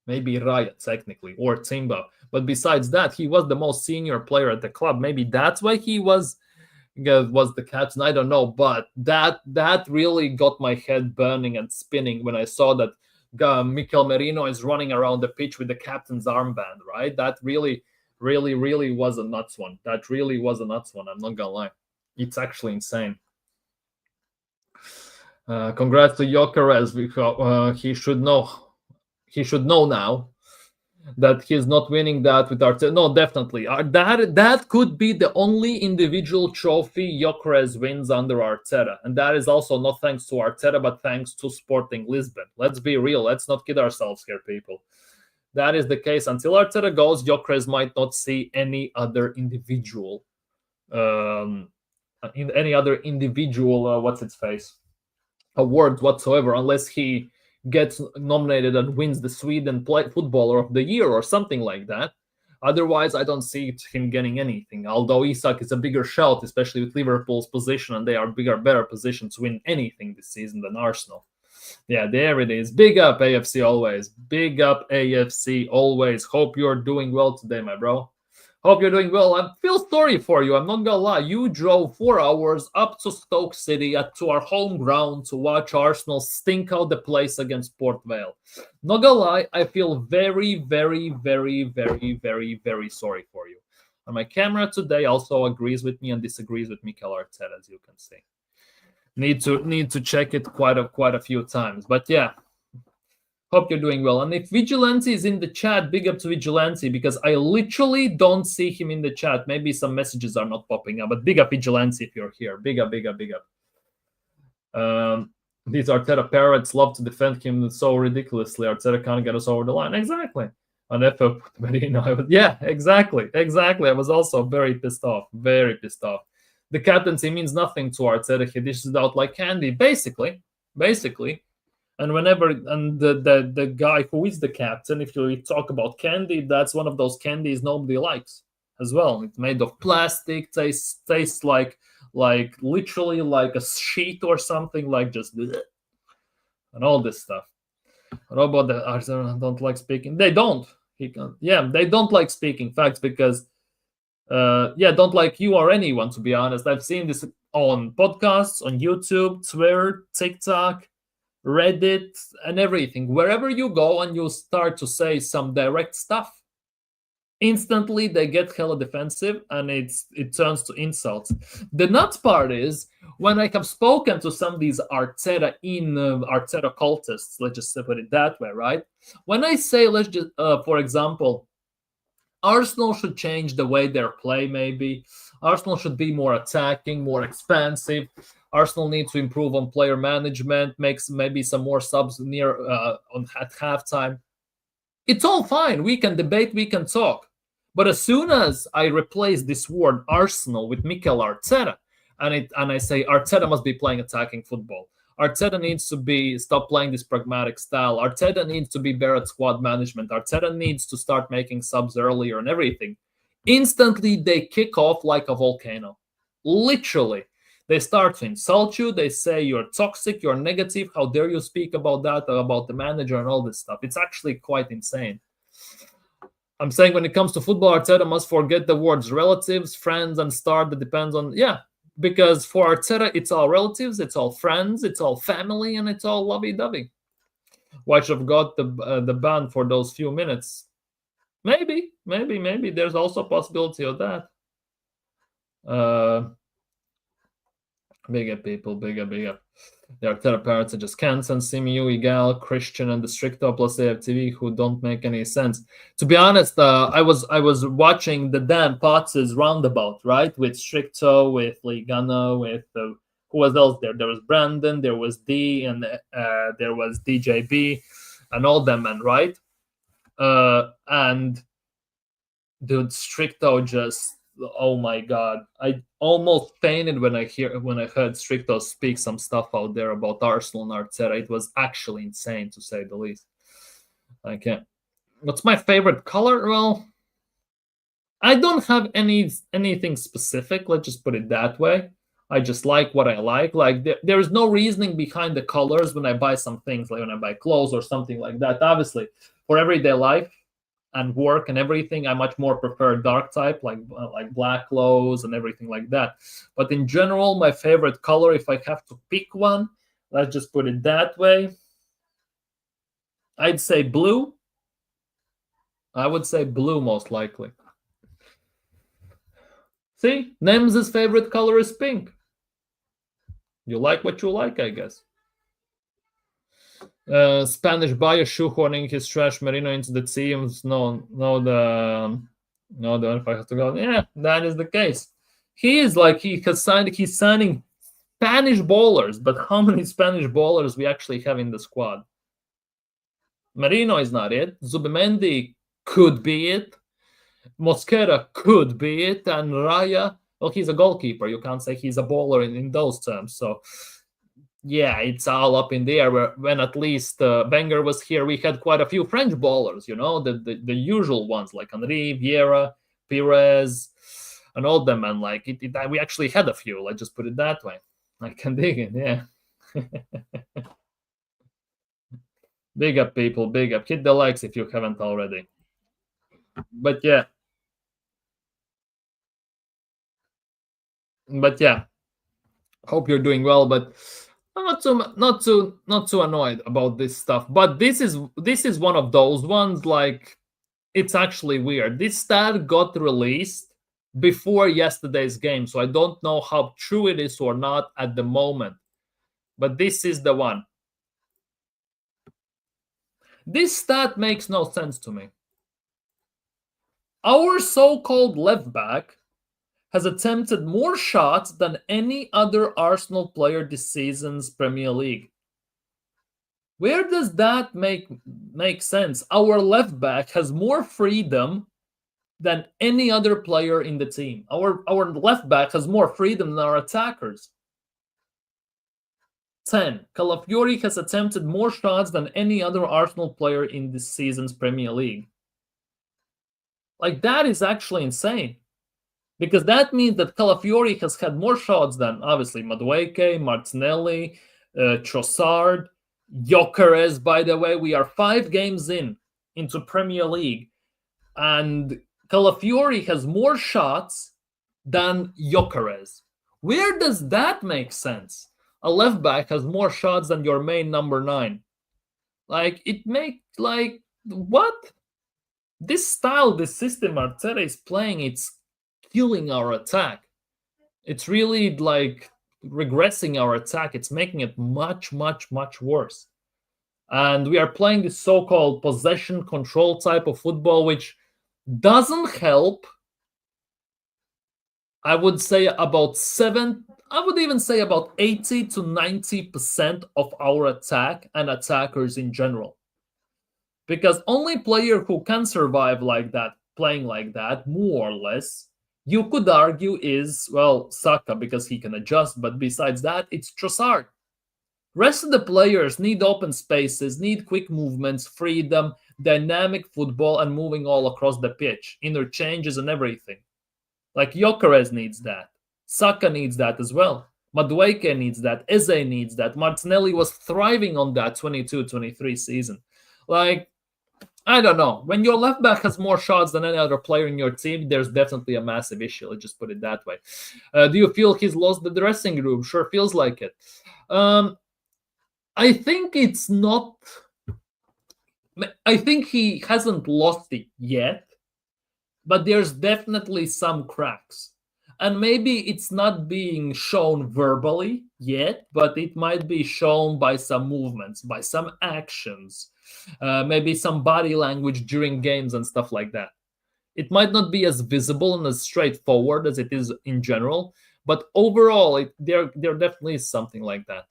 [SPEAKER 1] Maybe Raya, technically, or Timba. But besides that, he was the most senior player at the club. Maybe that's why he was the captain. I don't know. But that really got my head burning and spinning when I saw that Mikel Merino is running around the pitch with the captain's armband, right? That really was a nuts one. I'm not gonna lie. It's actually insane. Congrats to Jokeres. He should know. He should know now that he's not winning that with Arteta. No, definitely. That could be the only individual trophy Jokeres wins under Arteta, and that is also not thanks to Arteta, but thanks to Sporting Lisbon. Let's be real. Let's not kid ourselves here, people. That is the case. Until Arteta goes, Jokeres might not see any other individual, in any other individual. What's its face? Awards whatsoever, unless he gets nominated and wins the Sweden Footballer of the Year or something like that. Otherwise, I don't see him getting anything. Although Isak is a bigger shout, especially with Liverpool's position, and they are better positioned to win anything this season than Arsenal. Yeah, there it is. Big up AFC always. Big up AFC always. Hope you're doing well today, my bro. Hope you're doing well. I feel sorry for you. I'm not gonna lie. You drove 4 hours up to Stoke City to our home ground to watch Arsenal stink out the place against Port Vale. Not gonna lie, I feel very, very, very, very, very, very sorry for you. And my camera today also agrees with me and disagrees with Mikel Arteta, as you can see. Need to check it quite a few times. But yeah, hope you're doing well. And if Vigilante is in the chat, big up to Vigilante, because I literally don't see him in the chat. Maybe some messages are not popping up, but big up Vigilante if you're here. Big up, big up, big up. These Arteta parrots love to defend him so ridiculously. Arteta can't get us over the line. Exactly. On FO, yeah, exactly. I was also very pissed off. Very pissed off. The captaincy means nothing to Arteta. He dishes it out like candy, basically. And whenever the guy who is the captain, if you talk about candy, that's one of those candies nobody likes as well. It's made of plastic, tastes like literally like a sheet or something, like just bleh, and all this stuff. What about the Arsenal don't like speaking? They don't. They don't like speaking facts because don't like you or anyone, to be honest. I've seen this on podcasts, on YouTube, Twitter, TikTok, Reddit, and everything. Wherever you go and you start to say some direct stuff, instantly they get hella defensive and it turns to insults. The nuts part is when I have spoken to some of these Arteta cultists, let's just put it that way, right? When I say, let's just, for example, Arsenal should change the way they play, maybe. Arsenal should be more attacking, more expansive. Arsenal needs to improve on player management, makes maybe some more subs at halftime. It's all fine. We can debate, we can talk. But as soon as I replace this word Arsenal with Mikel Arteta, and I say Arteta must be playing attacking football, Arteta needs to stop playing this pragmatic style. Arteta needs to be better at squad management. Arteta needs to start making subs earlier and everything. Instantly, they kick off like a volcano. Literally. They start to insult you. They say you're toxic, you're negative. How dare you speak about that, about the manager and all this stuff. It's actually quite insane. I'm saying when it comes to football, Arteta must forget the words relatives, friends, and star that depends on, because for Arteta, it's all relatives, it's all friends, it's all family, and it's all lovey-dovey. Why should have got the ban for those few minutes? Maybe. There's also a possibility of that. Big up, people. Big up. The Arteta parents are just Kansan, Simiu, Igal, Christian, and the Stricto plus AFTV who don't make any sense. To be honest, I was watching the Dan Potts' roundabout, right? With Stricto, with Ligano, with who was else there? There was Brandon, there was D, and there was DJB, and all them, man, right? And dude, Stricto just, oh my god, I almost fainted when I heard Stricto speak some stuff out there about Arsenal and Arteta. It was actually insane, to say the least. I can't. What's my favorite color? Well, I don't have anything specific. Let's just put it that way. I just like what I like. Like there is no reasoning behind the colors when I buy some things, like when I buy clothes or something like that. Obviously, for everyday life and work and everything, I much more prefer dark type, like black clothes and everything like that. But in general, my favorite color, if I have to pick one, let's just put it that way, I'd say blue. I would say blue most likely. See, Nem's favorite color is pink. You like what you like, I guess. Spanish buyer shoehorning his trash Merino into the teams. No, the if I have to go. Yeah, that is the case. He is like he's signing Spanish bowlers, but how many Spanish bowlers we actually have in the squad? Merino is not it. Zubimendi could be it. Mosquera could be it, and Raya. Well, he's a goalkeeper. You can't say he's a bowler in those terms. So yeah, it's all up in the air. When at least Wenger was here, we had quite a few French bowlers, the usual ones like Henry, Vieira, Pires, and all them. And like we actually had a few. Let's just put it that way. I can dig it, yeah. Big up, people, big up. Hit the likes if you haven't already. But yeah. Hope you're doing well, but I'm not too annoyed about this stuff. But this is one of those ones, like, it's actually weird. This stat got released before yesterday's game, so I don't know how true it is or not at the moment. But this is the one. This stat makes no sense to me. Our so-called left back has attempted more shots than any other Arsenal player this season's Premier League. Where does that make sense? Our left back has more freedom than any other player in the team. Our left back has more freedom than our attackers. 10. Calafiori has attempted more shots than any other Arsenal player in this season's Premier League. Like, that is actually insane. Because that means that Calafiori has had more shots than, obviously, Madueke, Martinelli, Trossard, Gyökeres, by the way. We are 5 games into Premier League, and Calafiori has more shots than Gyökeres. Where does that make sense? A left back has more shots than your main number 9. Like, what? This style, this system Arteta is playing, it's killing our attack. It's really like regressing our attack. It's making it much, much, much worse. And we are playing this so-called possession control type of football, which doesn't help. I would say about 80 to 90% of our attack and attackers in general. Because only player who can survive like that, playing like that, more or less, you could argue is, well, Saka, because he can adjust, but besides that, it's Trossard. Rest of the players need open spaces, need quick movements, freedom, dynamic football, and moving all across the pitch, interchanges and everything. Like, Gyökeres needs that. Saka needs that as well. Madueke needs that. Eze needs that. Martinelli was thriving on that 22-23 season. Like, I don't know. When your left back has more shots than any other player in your team, there's definitely a massive issue. Let's just put it that way. Do you feel he's lost the dressing room? Sure feels like it. I think it's not. I think he hasn't lost it yet, but there's definitely some cracks. And maybe it's not being shown verbally yet, but it might be shown by some movements, by some actions, maybe some body language during games and stuff like that. It might not be as visible and as straightforward as it is in general, but overall, there definitely is something like that.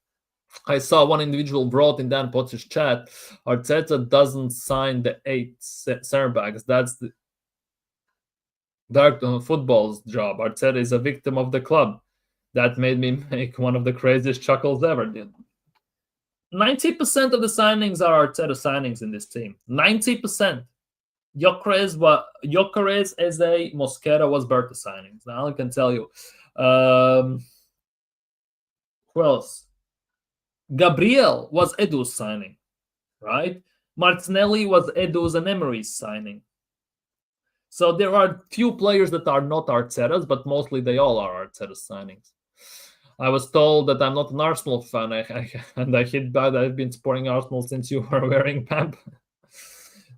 [SPEAKER 1] I saw one individual brought in Dan Potter's chat, Arteta doesn't sign the 8 center backs. That's the dark football's job. Arteta is a victim of the club. That made me make one of the craziest chuckles ever. 90% of the signings are Arteta signings in this team. 90%. Gyökeres, Eze, Mosquera was Berta signings. Now I can tell you. Who else? Gabriel was Edu's signing, right? Martinelli was Edu's and Emery's signing. So there are few players that are not Arteta's, but mostly they all are Arteta's signings. I was told that I'm not an Arsenal fan, and I hit bad. I've been supporting Arsenal since you were wearing Pamp.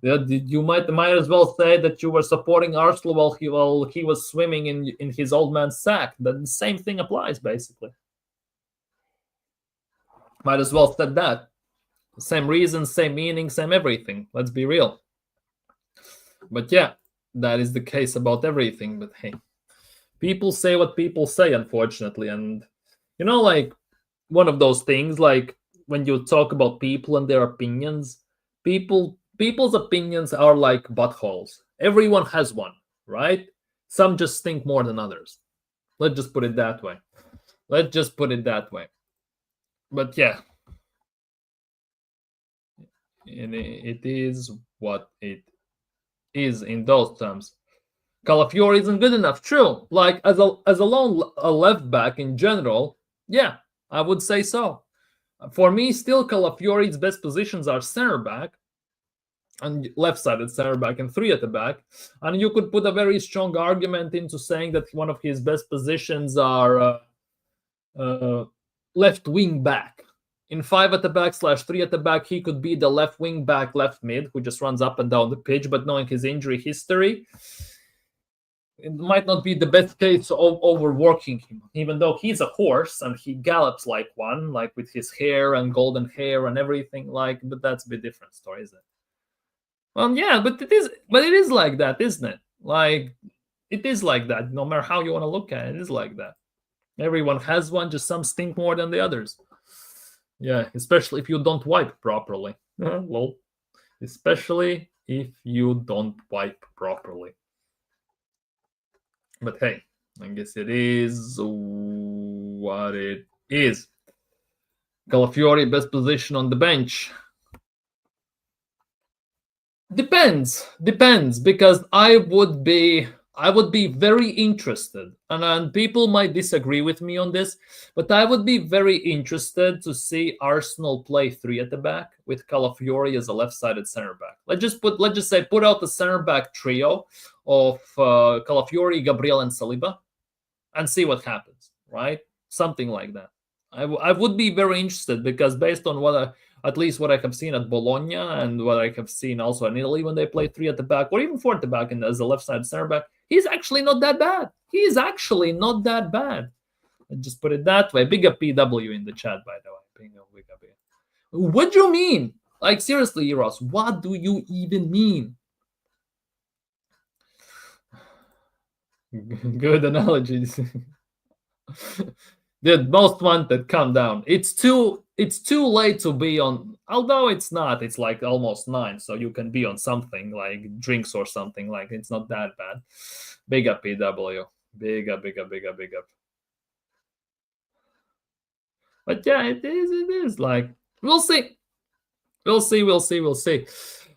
[SPEAKER 1] Yeah, you might as well say that you were supporting Arsenal while he was swimming in his old man's sack. The same thing applies basically. Might as well said that. Same reason, same meaning, same everything. Let's be real. But yeah, that is the case about everything. But hey, people say what people say, unfortunately, and like one of those things, like when you talk about people and their opinions, people's opinions are like buttholes. Everyone has one, right? Some just stink more than others. Let's just put it that way. But yeah, it is what it is in those terms. Calafiori isn't good enough. True. Like as a left back in general, yeah, I would say so. For me, still Calafiori's best positions are center back and left-sided center back and three at the back. And you could put a very strong argument into saying that one of his best positions are left wing back. In 5 at the back / 3 at the back, he could be the left wing back, left mid, who just runs up and down the pitch. But knowing his injury history, it might not be the best case of overworking him, even though he's a horse and he gallops like one, like with his hair and golden hair and everything. But that's a bit different story, isn't it? Well, yeah, but it is like that, isn't it? Like it is like that. No matter how you want to look at it, it is like that. Everyone has one, just some stink more than the others. Yeah, especially if you don't wipe properly. Lol. Especially if you don't wipe properly. But hey, I guess it is what it is. Calafiori, best position on the bench. Depends, because I would be very interested, and people might disagree with me on this, but I would be very interested to see Arsenal play 3 at the back with Calafiori as a left-sided center back. Let's just say put out the center back trio of Calafiori, Gabriel, and Saliba, and see what happens. Right, something like that. I would be very interested because based on at least what I have seen at Bologna and what I have seen also in Italy when they play 3 at the back or even 4 at the back and as a left-sided center back, he's actually not that bad. I just put it that way. Big up PW in the chat, by the way. Big up. What do you mean? Like, seriously, Eros, what do you even mean? Good analogies. The most wanted, calm down. It's too late to be on, although it's not. It's like almost 9, so you can be on something like drinks or something. Like it's not that bad. Big up PW. Big up. But yeah, it is like we'll see.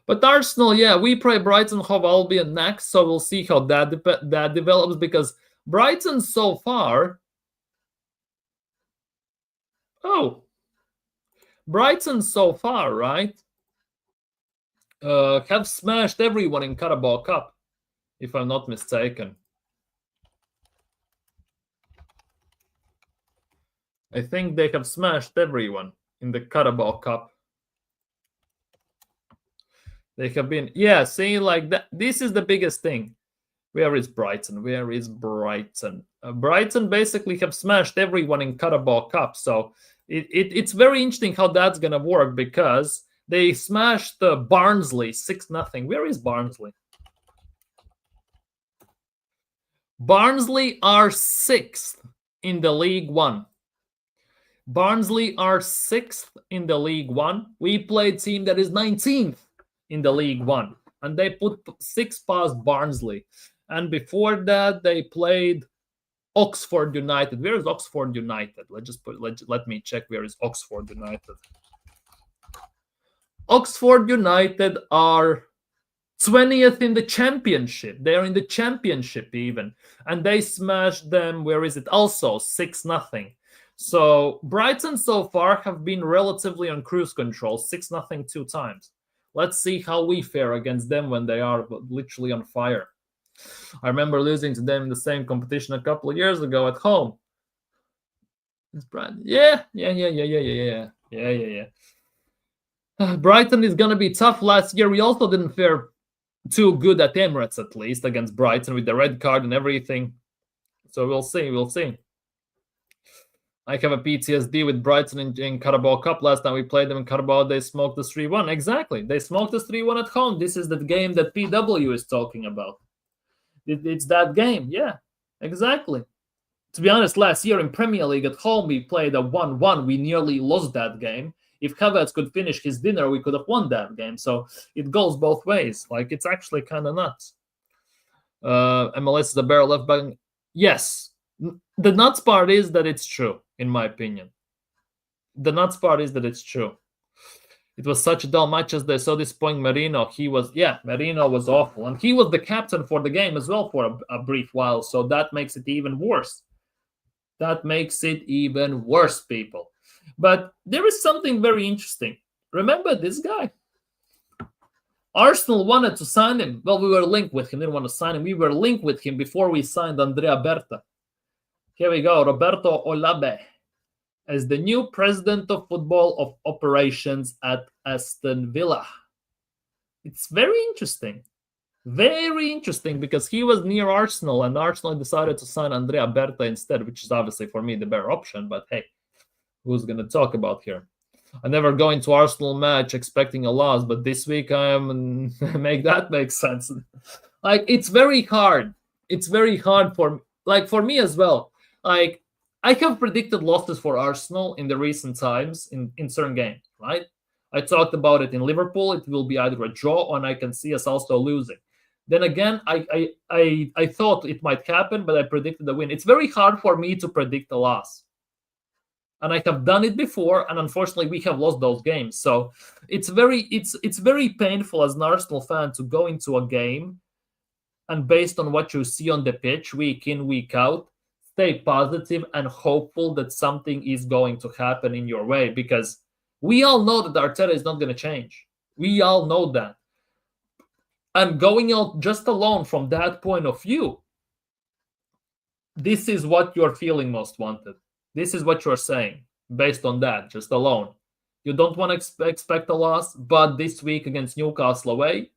[SPEAKER 1] But Arsenal, yeah, we play Brighton, Hove Albion next, so we'll see how that develops because Brighton so far. Brighton so far, right? Have smashed everyone in Carabao Cup, if I'm not mistaken. I think they have smashed everyone in the Carabao Cup. They have been, yeah, see, like that. This is the biggest thing. Where is Brighton? Brighton basically have smashed everyone in Carabao Cup. So it's very interesting how that's going to work because they smashed Barnsley 6-0. Where is Barnsley? Barnsley are 6th in the League One. Barnsley are 6th in the League One. We play a team that is 19th in the League One. And they put 6 past Barnsley. And before that, they played Oxford United. Where is Oxford United? Let me check where is Oxford United. Oxford United are 20th in the championship. They are in the championship even. And they smashed them, where is it? Also 6-0. So Brighton so far have been relatively on cruise control, 6-0 2 times. Let's see how we fare against them when they are literally on fire. I remember losing to them in the same competition a couple of years ago at home. It's Brighton. Yeah. Brighton is going to be tough. Last year, we also didn't fare too good at Emirates, at least, against Brighton with the red card and everything. So we'll see. We'll see. I have a PTSD with Brighton in Carabao Cup. Last time we played them in Carabao, they smoked us 3-1. Exactly. They smoked us 3-1 at home. This is the game that PW is talking about. It's that game. Yeah, exactly. To be honest, last year in Premier League at home, we played a 1-1. We nearly lost that game. If Havertz could finish his dinner, we could have won that game. So it goes both ways. Like, it's actually kind of nuts. MLS is a better left back. Yes. The nuts part is that it's true, in my opinion. The nuts part is that it's true. It was such a dull match as they so disappointing. Merino was awful. And he was the captain for the game as well for a brief while. So that makes it even worse. That makes it even worse, people. But there is something very interesting. Remember this guy? Arsenal wanted to sign him. Well, we were linked with him. Didn't want to sign him. We were linked with him before we signed Andrea Berta. Here we go. Roberto Olabe as the new president of football of operations at Aston Villa. It's very interesting. Very interesting, because he was near Arsenal and Arsenal decided to sign Andrea Berta instead, which is obviously for me the better option. But hey, who's going to talk about here? I never go into Arsenal match expecting a loss, but this week I am make that make sense. Like, it's very hard. It's very hard for me as well. Like, I have predicted losses for Arsenal in the recent times in certain games, right? I talked about it in Liverpool. It will be either a draw, and I can see us also losing. Then again, I thought it might happen, but I predicted a win. It's very hard for me to predict a loss. And I have done it before, and unfortunately, we have lost those games. So it's very painful as an Arsenal fan to go into a game and based on what you see on the pitch, week in, week out, stay positive and hopeful that something is going to happen in your way, because we all know that Arteta is not going to change. We all know that. And going out just alone from that point of view, this is what you're feeling most wanted. This is what you're saying based on that, just alone. You don't want to expect a loss, but this week against Newcastle away,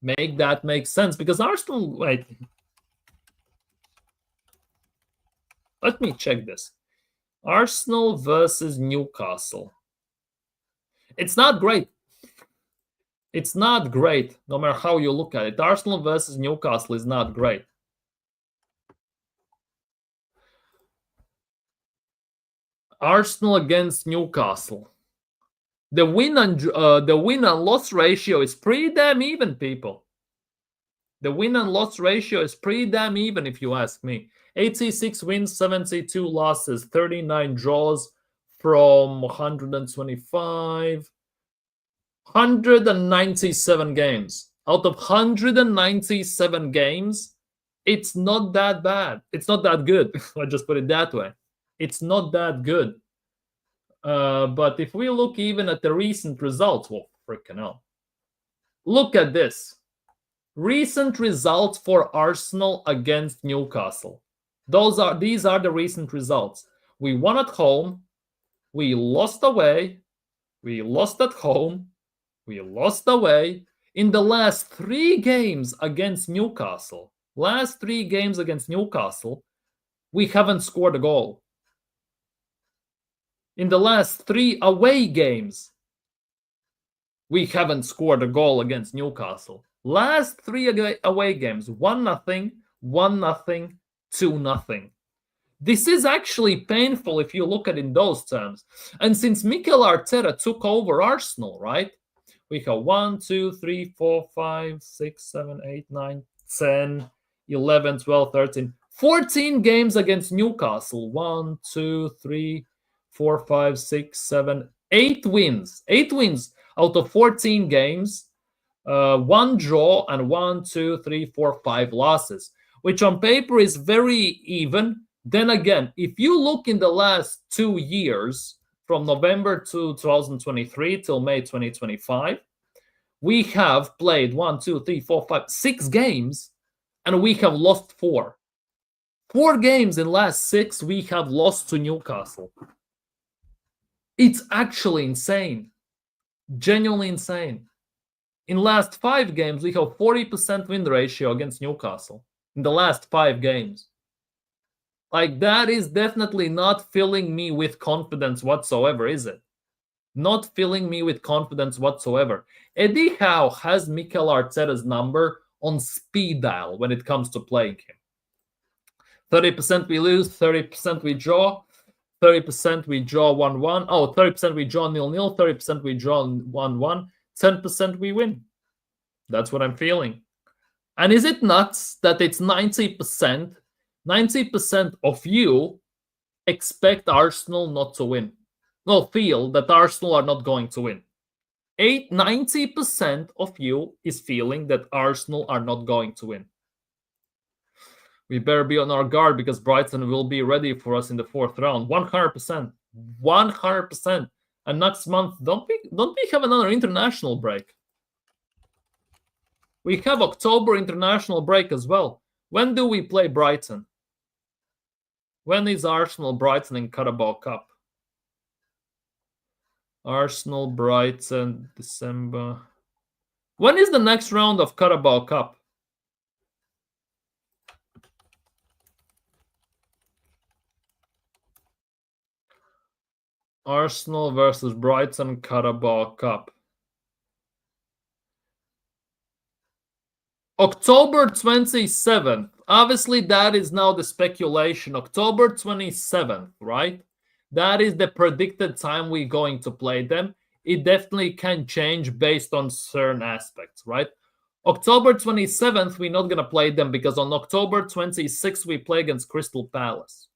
[SPEAKER 1] make that make sense. Because Arsenal, wait, let me check this. Arsenal versus Newcastle. It's not great. It's not great, no matter how you look at it. Arsenal versus Newcastle is not great. Arsenal against Newcastle. The win and loss ratio is pretty damn even, people. The win and loss ratio is pretty damn even, if you ask me. 86 wins, 72 losses, 39 draws from 125. 197 games. Out of 197 games, it's not that bad. It's not that good. I'll just put it that way. It's not that good. But if we look even at the recent results, well, freaking hell. Look at this. Recent results for Arsenal against Newcastle. These are the recent results. We won at home. We lost away. We lost at home. We lost away. In the last 3 games against Newcastle, we haven't scored a goal. In the last 3 away games, we haven't scored a goal against Newcastle. Last 3 away games, 1-0, 1-0, 2-0. This is actually painful if you look at it in those terms. And since Mikel Arteta took over Arsenal, right? We have 1, 2, 3, 4, 5, 6, 7, 8, 9, 10, 11, 12, 13, 14 games against Newcastle. 1, 2, 3, 4, 5, 6, 7, 8 wins. 8 wins out of 14 games. 1 draw and 1, 2, 3, 4, 5 losses, which on paper is very even. Then again, if you look in the last 2 years, from November 2023 till May 2025, we have played 1, 2, 3, 4, 5, 6 games, and we have lost 4. 4 games in last 6 we have lost to Newcastle. It's actually insane. Genuinely insane. In last 5 games, we have 40% win ratio against Newcastle. In the last 5 games. Like, that is definitely not filling me with confidence whatsoever, is it? Not filling me with confidence whatsoever. Eddie Howe has Mikel Arteta's number on speed dial when it comes to playing him. 30% we lose, 30% we draw, 30% we draw 1-1. Oh, 30% we draw 0-0, 30% we draw 1-1, 10% we win. That's what I'm feeling. And is it nuts that it's 90%? 90% of you expect Arsenal not to win. No, feel that Arsenal are not going to win. 90% of you is feeling that Arsenal are not going to win. We better be on our guard because Brighton will be ready for us in the 4th round. 100%. 100%. And next month, don't we have another international break? We have October international break as well. When do we play Brighton? When is Arsenal Brighton in Carabao Cup? Arsenal Brighton December. When is the next round of Carabao Cup? Arsenal versus Brighton Carabao Cup. October 27th. Obviously, that is now the speculation. October 27th, right? That is the predicted time we're going to play them. It definitely can change based on certain aspects, right? October 27th, we're not going to play them because on October 26th, we play against Crystal Palace.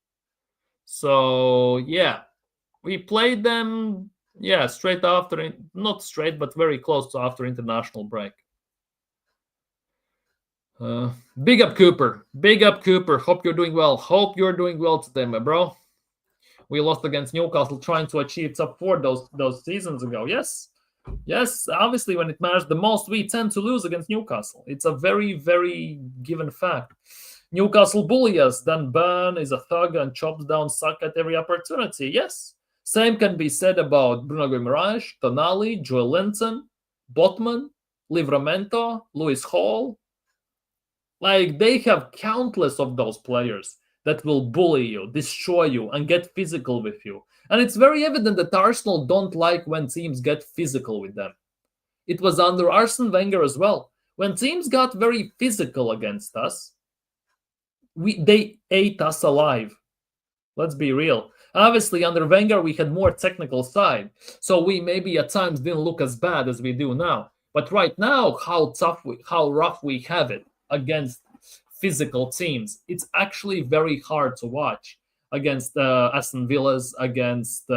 [SPEAKER 1] So, yeah. We played them, yeah, straight after, not straight, but very close to after international break. Big up Cooper. Big up Cooper. Hope you're doing well. Hope you're doing well today, my bro. We lost against Newcastle trying to achieve top 4 those seasons ago. Yes. Yes, obviously when it matters the most, we tend to lose against Newcastle. It's a very, very given fact. Newcastle bully us. Dan Burn is a thug and chops down Saka at every opportunity. Yes. Same can be said about Bruno Guimaraes, Tonali, Joel Linton, Botman, Livramento, Lewis Hall. Like, they have countless of those players that will bully you, destroy you, and get physical with you. And it's very evident that Arsenal don't like when teams get physical with them. It was under Arsene Wenger as well. When teams got very physical against us, they ate us alive. Let's be real. Obviously, under Wenger, we had more technical side. So we maybe at times didn't look as bad as we do now. But right now, how rough we have it against physical teams, it's actually very hard to watch against Aston Villas, against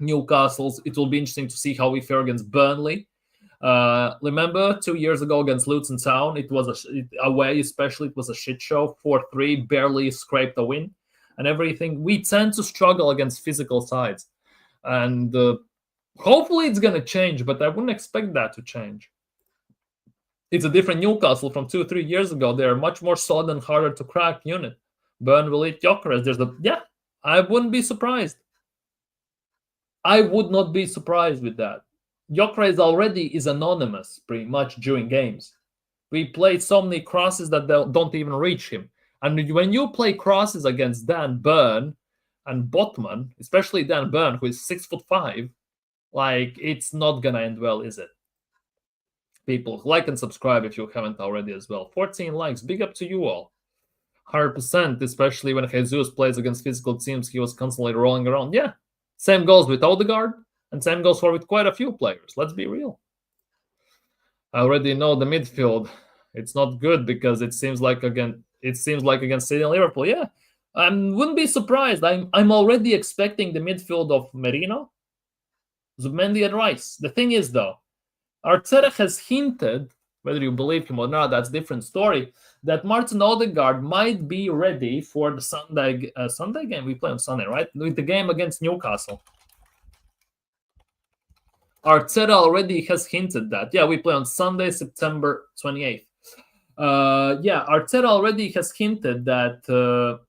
[SPEAKER 1] Newcastle's. It will be interesting to see how we fare against Burnley. Remember 2 years ago against Luton Town, it was away, especially it was a shit show. 4-3, barely scraped a win and everything. We tend to struggle against physical sides, and hopefully it's going to change, but I wouldn't expect that to change. It's a different Newcastle from 2-3 years ago. They're much more solid and harder to crack unit. Burn will eat Gyökeres. I wouldn't be surprised. I would not be surprised with that. Gyökeres already is anonymous pretty much during games. We played so many crosses that they don't even reach him. And when you play crosses against Dan Burn and Botman, especially Dan Burn, who is 6'5", like, it's not gonna end well, is it? People, like and subscribe if you haven't already as well. 14 likes, big up to you all. 100%, especially when Jesus plays against physical teams, he was constantly rolling around. Yeah, same goes with Odegaard, and same goes for with quite a few players. Let's be real. I already know the midfield. It's not good because it seems like against City and Liverpool. Yeah, I wouldn't be surprised. I'm already expecting the midfield of Merino, Zubimendi, and Rice. The thing is, though, Arteta has hinted, whether you believe him or not, that's a different story, that Martin Odegaard might be ready for the Sunday game. We play on Sunday, right? With the game against Newcastle. Arteta already has hinted that. Yeah, we play on Sunday, September 28th. Arteta already has hinted that...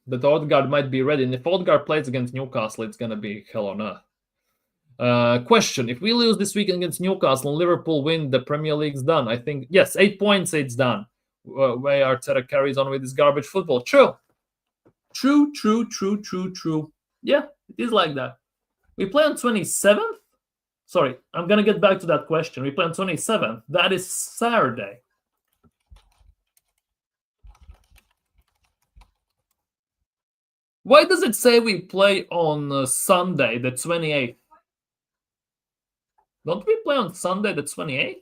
[SPEAKER 1] that Odegaard might be ready. And if Odegaard plays against Newcastle, it's going to be hell on earth. Question: if we lose this weekend against Newcastle and Liverpool win, the Premier League's done. I think, yes, 8 points, it's done. Way Arteta carries on with his garbage football. True. Yeah, it is like that. We play on 27th? Sorry, I'm going to get back to that question. We play on 27th. That is Saturday. Why does it say we play on Sunday, the 28th? Don't we play on Sunday, the 28th?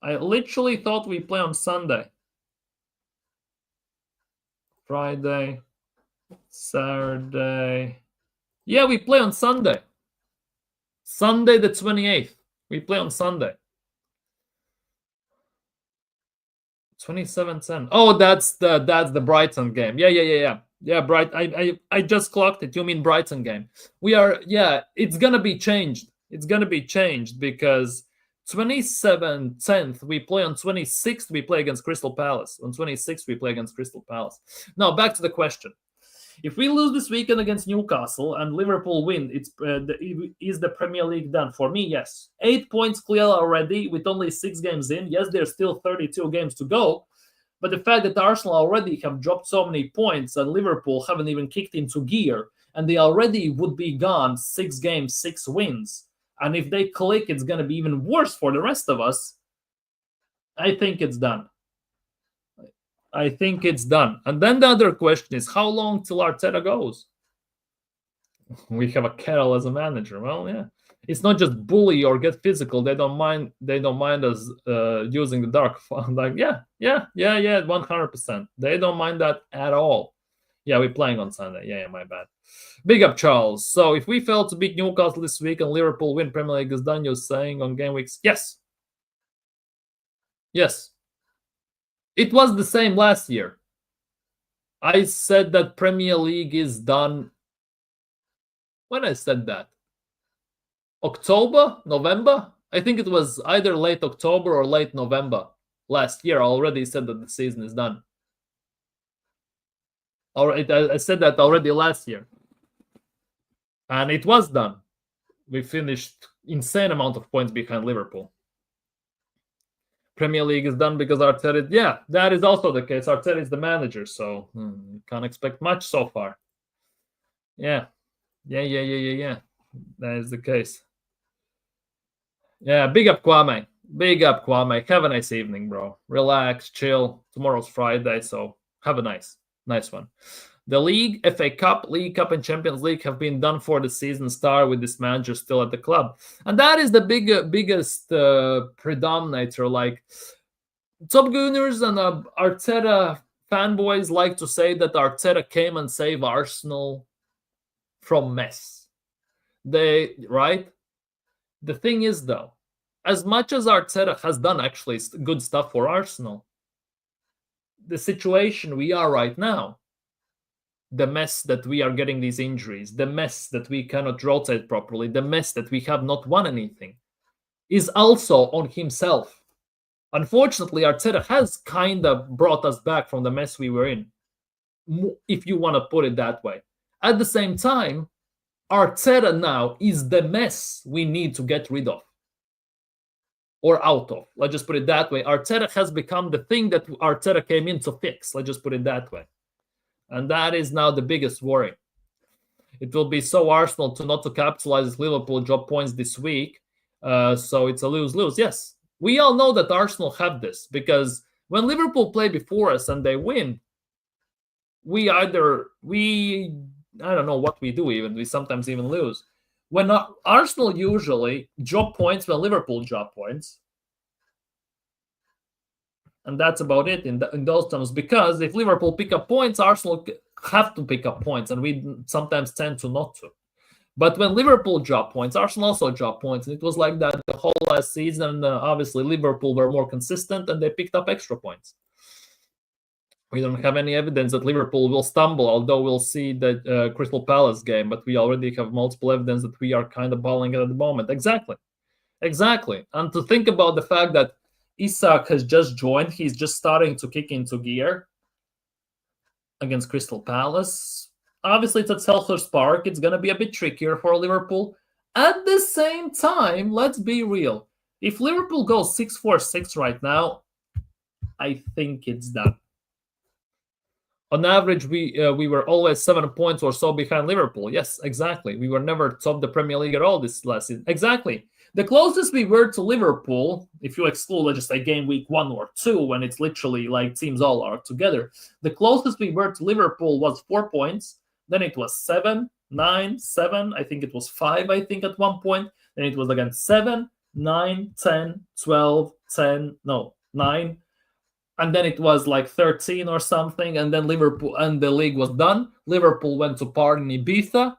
[SPEAKER 1] I literally thought we play on Sunday. Friday, Saturday. Yeah, we play on Sunday. Sunday, the 28th. We play on Sunday. 27-10. Oh, that's the Brighton game. Yeah. Yeah, I just clocked it. You mean Brighton game? It's gonna be changed. It's gonna be changed because 27-10th we play. On 26th we play against Crystal Palace. On 26th we play against Crystal Palace. Now back to the question. If we lose this weekend against Newcastle and Liverpool win, is the Premier League done? For me, yes. 8 points clear already with only 6 games in. Yes, there's still 32 games to go. But the fact that Arsenal already have dropped so many points and Liverpool haven't even kicked into gear, and they already would be gone 6 games, 6 wins. And if they click, it's going to be even worse for the rest of us. I think it's done. And then the other question is, how long till Arteta goes? We have a Carroll as a manager. Well, yeah. It's not just bully or get physical. They don't mind us using the dark fun. Like, yeah, 100%. They don't mind that at all. Yeah, we're playing on Sunday. Yeah, my bad. Big up, Charles. So if we fail to beat Newcastle this week and Liverpool win, Premier League is done, you're saying on game weeks? Yes. It was the same last year. I said that Premier League is done. When I said that? October? November? I think it was either late October or late November. Last year I already said that the season is done. I said that already last year. And it was done. We finished insane amount of points behind Liverpool. Premier League is done because Arteta. Yeah, that is also the case. Arteta is the manager, so can't expect much so far. Yeah. That is the case. Yeah, big up Kwame. Have a nice evening, bro. Relax, chill. Tomorrow's Friday, so have a nice one. The League, FA Cup, League Cup, and Champions League have been done for the season start with this manager still at the club. And that is the biggest predominator. Like, top Gooners and Arteta fanboys like to say that Arteta came and saved Arsenal from mess. Right? The thing is, though, as much as Arteta has done actually good stuff for Arsenal, the situation we are right now, the mess that we are getting these injuries, the mess that we cannot rotate properly, the mess that we have not won anything, is also on himself. Unfortunately, Arteta has kind of brought us back from the mess we were in, if you want to put it that way. At the same time, Arteta now is the mess we need to get rid of. Or out of. Let's just put it that way. Arteta has become the thing that Arteta came in to fix. Let's just put it that way. And that is now the biggest worry. It will be so Arsenal to not to capitalize if Liverpool drop points this week. So it's a lose-lose. Yes, we all know that Arsenal have this, because when Liverpool play before us and they win, I don't know what we do even. We sometimes even lose. When Arsenal usually drop points when Liverpool drop points. And that's about it in those terms. Because if Liverpool pick up points, Arsenal have to pick up points. And we sometimes tend to not to. But when Liverpool drop points, Arsenal also drop points. And it was like that the whole last season. Obviously, Liverpool were more consistent and they picked up extra points. We don't have any evidence that Liverpool will stumble, although we'll see the Crystal Palace game. But we already have multiple evidence that we are kind of balling it at the moment. Exactly. And to think about the fact that Isak has just joined, he's just starting to kick into gear. against Crystal Palace. Obviously, it's at Selhurst Park. It's going to be a bit trickier for Liverpool. At the same time, let's be real. If Liverpool goes 6-4-6 right now, I think it's done. On average, we were always 7 points or so behind Liverpool. Yes, exactly. We were never top the Premier League at all this last season. Exactly. The closest we were to Liverpool, if you exclude, let's just say, game week 1 or 2, when it's literally like teams all are together, the closest we were to Liverpool was 4 points. Then it was 7, 9, 7. I think it was 5, I think, at one point. Then it was again 7, 9, 10, 12, 10, no, 9. And then it was like 13 or something. And then Liverpool, and the league was done. Liverpool went to party in Ibiza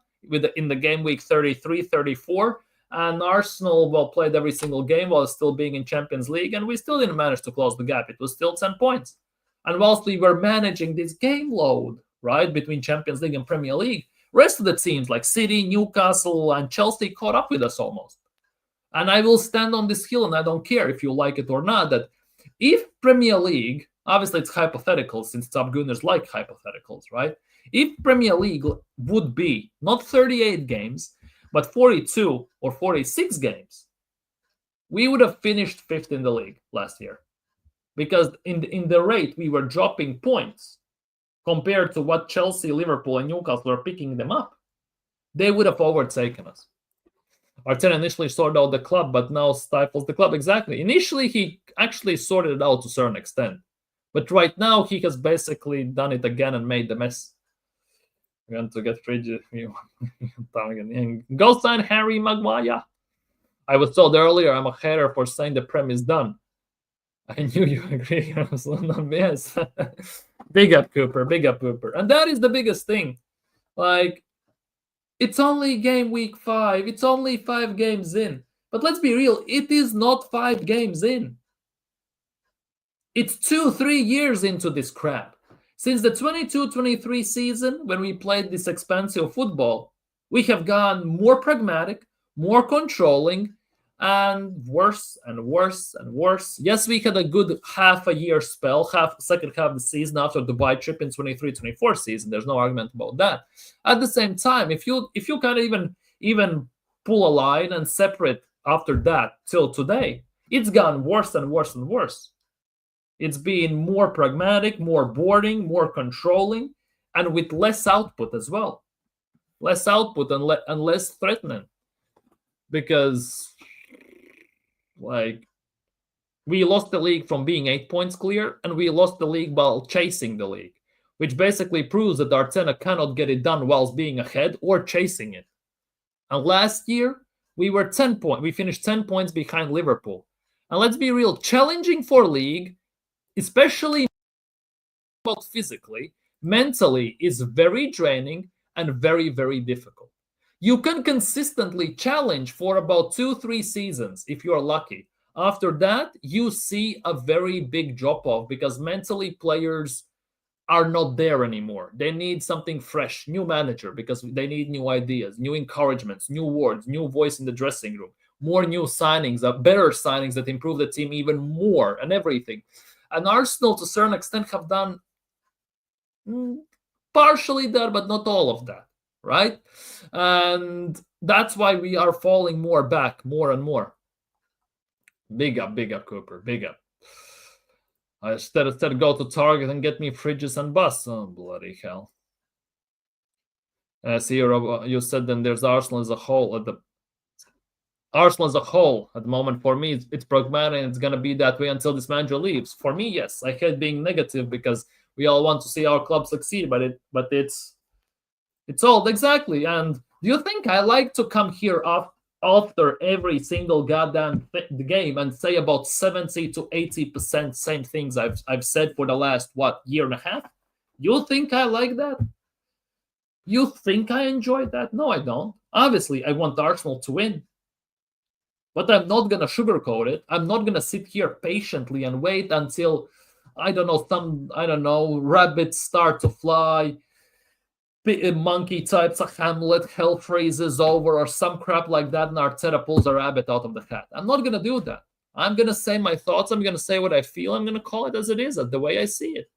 [SPEAKER 1] in the game week 33, 34. And Arsenal, well, played every single game while still being in Champions League. And we still didn't manage to close the gap. It was still 10 points. And whilst we were managing this game load, right, between Champions League and Premier League, rest of the teams like City, Newcastle, and Chelsea caught up with us almost. And I will stand on this hill, and I don't care if you like it or not, that if Premier League, obviously it's hypothetical since top Gooners like hypotheticals, right? If Premier League would be not 38 games, but 42 or 46 games, we would have finished fifth in the league last year. Because in the rate we were dropping points compared to what Chelsea, Liverpool, and Newcastle are picking them up, they would have overtaken us. Arteta initially sorted out the club, but now stifles the club. Exactly. Initially, he actually sorted it out to a certain extent. But right now, he has basically done it again and made the mess. We're going to get frigid. Go sign Harry Maguire. I was told earlier I'm a hater for saying the Prem is done. I knew you agree. Yes. Big up, Cooper. Big up, Cooper. And that is the biggest thing. Like, it's only game week 5. It's only 5 games in. But let's be real. It is not 5 games in. It's 2-3 years into this crap. Since the 22-23 season, when we played this expansive football, we have gone more pragmatic, more controlling, and worse and worse and worse. Yes, we had a good half a year spell, second half of the season after the Dubai trip in 23-24 season. There's no argument about that. At the same time, if you kind of even pull a line and separate after that till today, it's gone worse and worse and worse. It's been more pragmatic, more boring, more controlling, and with less output as well. Less output and less threatening. Because, like, we lost the league from being 8 points clear, and we lost the league while chasing the league, which basically proves that Arteta cannot get it done whilst being ahead or chasing it. And last year, we were 10 points. We finished 10 points behind Liverpool. And let's be real, challenging for league, especially physically, mentally, is very draining and very, very difficult. You can consistently challenge for about 2-3 seasons if you're lucky. After that, you see a very big drop-off because mentally players are not there anymore. They need something fresh, new manager, because they need new ideas, new encouragements, new words, new voice in the dressing room, more new signings, better signings that improve the team even more and everything. And Arsenal, to a certain extent, have done partially that, but not all of that, right? And that's why we are falling more back, more and more. Big up, Cooper, big up. I instead go to Target and get me fridges and bus. Oh, bloody hell. See, you said then there's Arsenal as a whole. Arsenal as a whole at the moment, for me, it's pragmatic and it's going to be that way until this manager leaves. For me, yes, I hate being negative because we all want to see our club succeed, but it's old, exactly. And do you think I like to come here after every single goddamn game and say about 70 to 80% same things I've said for the last, year and a half? You think I like that? You think I enjoy that? No, I don't. Obviously, I want Arsenal to win. But I'm not going to sugarcoat it. I'm not going to sit here patiently and wait until, rabbits start to fly, monkey types of Hamlet, hell freezes over, or some crap like that, and Arteta pulls a rabbit out of the hat. I'm not going to do that. I'm going to say my thoughts. I'm going to say what I feel. I'm going to call it as it is, the way I see it.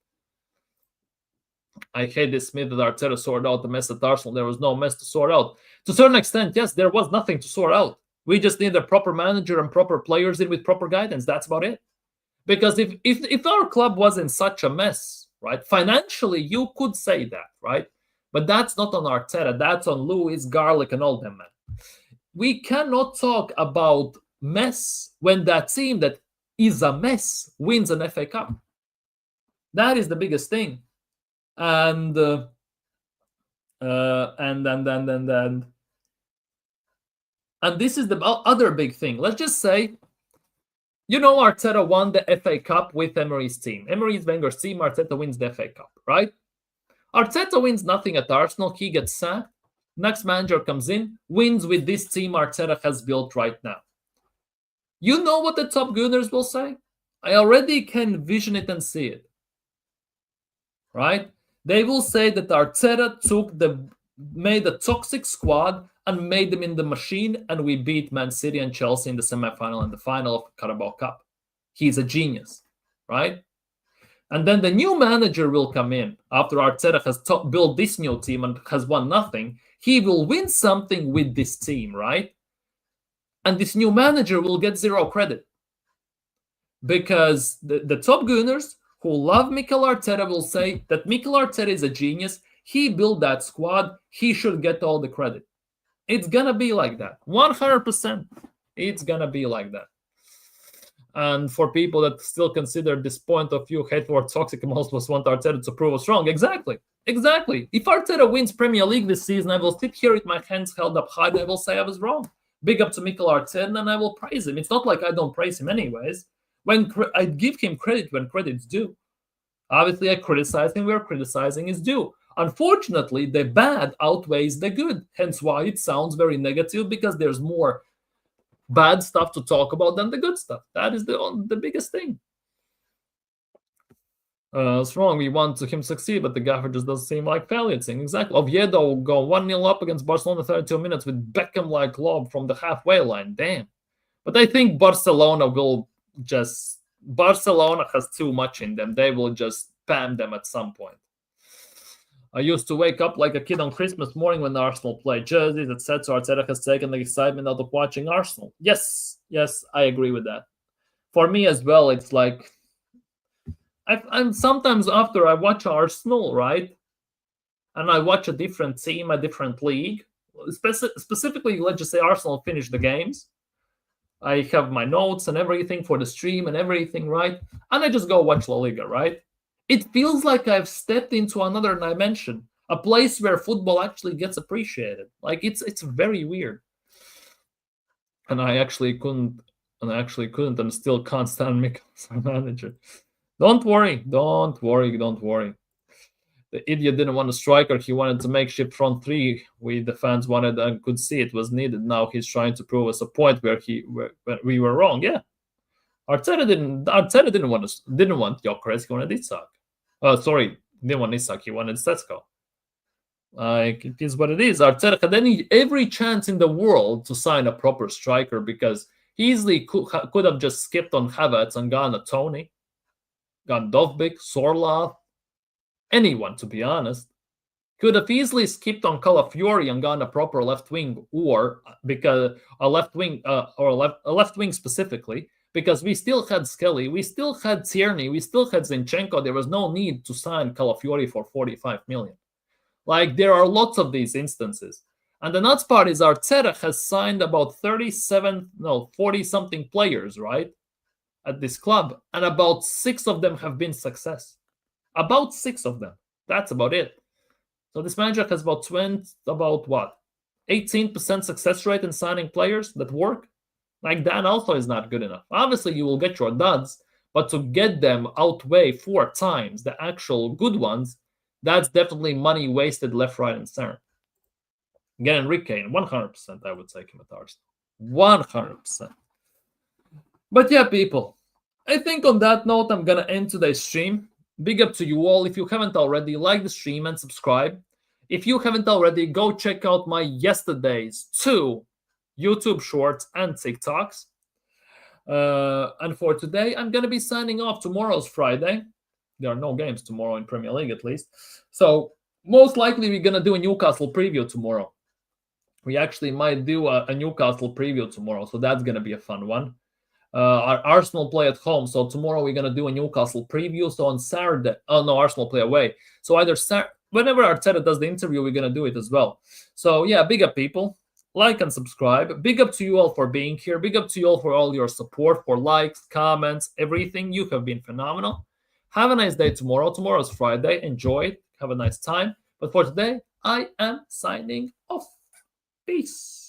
[SPEAKER 1] I hate this myth that Arteta sorted out the mess at Arsenal. There was no mess to sort out. To a certain extent, yes, there was nothing to sort out. We just need a proper manager and proper players in with proper guidance. That's about it. Because if our club was in such a mess, right, financially, you could say that, right? But that's not on Arteta. That's on Lewis, Garlic, and all them, man. We cannot talk about mess when that team that is a mess wins an FA Cup. That is the biggest thing. And this is the other big thing. Let's just say, Arteta won the FA Cup with Emery's team. Emery's Wenger's team, Arteta wins the FA Cup, right? Arteta wins nothing at Arsenal. He gets sacked. Next manager comes in, wins with this team Arteta has built right now. You know what the top Gooners will say? I already can vision it and see it. Right? They will say that Arteta made a toxic squad and made them in the machine, and we beat Man City and Chelsea in the semi-final and the final of Carabao Cup. He's a genius, right? And then the new manager will come in after Arteta has built this new team and has won nothing. He will win something with this team, right? And this new manager will get zero credit. Because the top Gooners who love Mikel Arteta will say that Mikel Arteta is a genius. He built that squad. He should get all the credit. It's going to be like that. 100%. It's going to be like that. And for people that still consider this point of view hateful or toxic, and most of us want Arteta to prove us wrong. Exactly. If Arteta wins Premier League this season, I will sit here with my hands held up high and I will say I was wrong. Big up to Mikel Arteta and I will praise him. It's not like I don't praise him anyways. When I give him credit when credit's due. Obviously, I criticize him where criticizing is due. Unfortunately, the bad outweighs the good. Hence why it sounds very negative, because there's more bad stuff to talk about than the good stuff. That is the biggest thing. It's wrong. We want him to succeed, but the gaffer just doesn't seem like validating. Exactly. Oviedo will go 1-0 up against Barcelona 32 minutes with Beckham-like lob from the halfway line. Damn. But I think Barcelona has too much in them. They will just spam them at some point. I used to wake up like a kid on Christmas morning when Arsenal played jerseys, etc. Arteta has taken the excitement out of watching Arsenal. Yes, I agree with that. For me as well, it's like I'm sometimes after I watch Arsenal, right, and I watch a different team, a different league, specifically, let's just say Arsenal finish the games. I have my notes and everything for the stream and everything, right? And I just go watch La Liga, right? It feels like I've stepped into another dimension, a place where football actually gets appreciated. Like it's very weird. And I actually couldn't, and still can't stand Mikel as a manager. Don't worry. The idiot didn't want a striker. He wanted to makeshift front three. The fans wanted and could see it was needed. Now he's trying to prove us a point where we were wrong. Yeah, Arteta didn't want Gyökeres. He wanted Isak. Didn't want Isak. He wanted Sesko. Like, it is what it is. Arteta had every chance in the world to sign a proper striker, because he easily could have just skipped on Havertz and gone a Tony, gone Dovbyk, Sorloth. Anyone, to be honest, could have easily skipped on Calafiori and gone a proper left wing, or because a left wing specifically, because we still had Skelly, we still had Tierney, we still had Zinchenko. There was no need to sign Calafiori for 45 million. Like, there are lots of these instances. And the nuts part is Arteta has signed about 40-something players, right, at this club, and about 6 of them have been success. About 6 of them. That's about it. So this manager has about 18% success rate in signing players that work. Like, that also is not good enough. Obviously, you will get your duds, but to get them outweigh 4 times the actual good ones, that's definitely money wasted left, right, and center. Again, Enrique, 100% I would take him at Arsenal. 100%. But yeah, people, I think on that note, I'm going to end today's stream. Big up to you all. If you haven't already, like the stream and subscribe. If you haven't already, go check out my yesterday's 2 YouTube shorts and TikToks. And for today, I'm going to be signing off. Tomorrow's Friday. There are no games tomorrow in Premier League, at least. So most likely we're gonna do a Newcastle preview tomorrow. We actually might do a Newcastle preview tomorrow, so that's gonna be a fun one. Our Arsenal play at home, so tomorrow we're gonna do a Newcastle preview. So on Saturday, oh no, Arsenal play away. So either whenever Arteta does the interview, we're gonna do it as well. So yeah, big up people, like and subscribe. Big up to you all for being here. Big up to you all for all your support, for likes, comments, everything. You have been phenomenal. Have a nice day tomorrow. Tomorrow's Friday. Enjoy it. Have a nice time. But for today, I am signing off. Peace.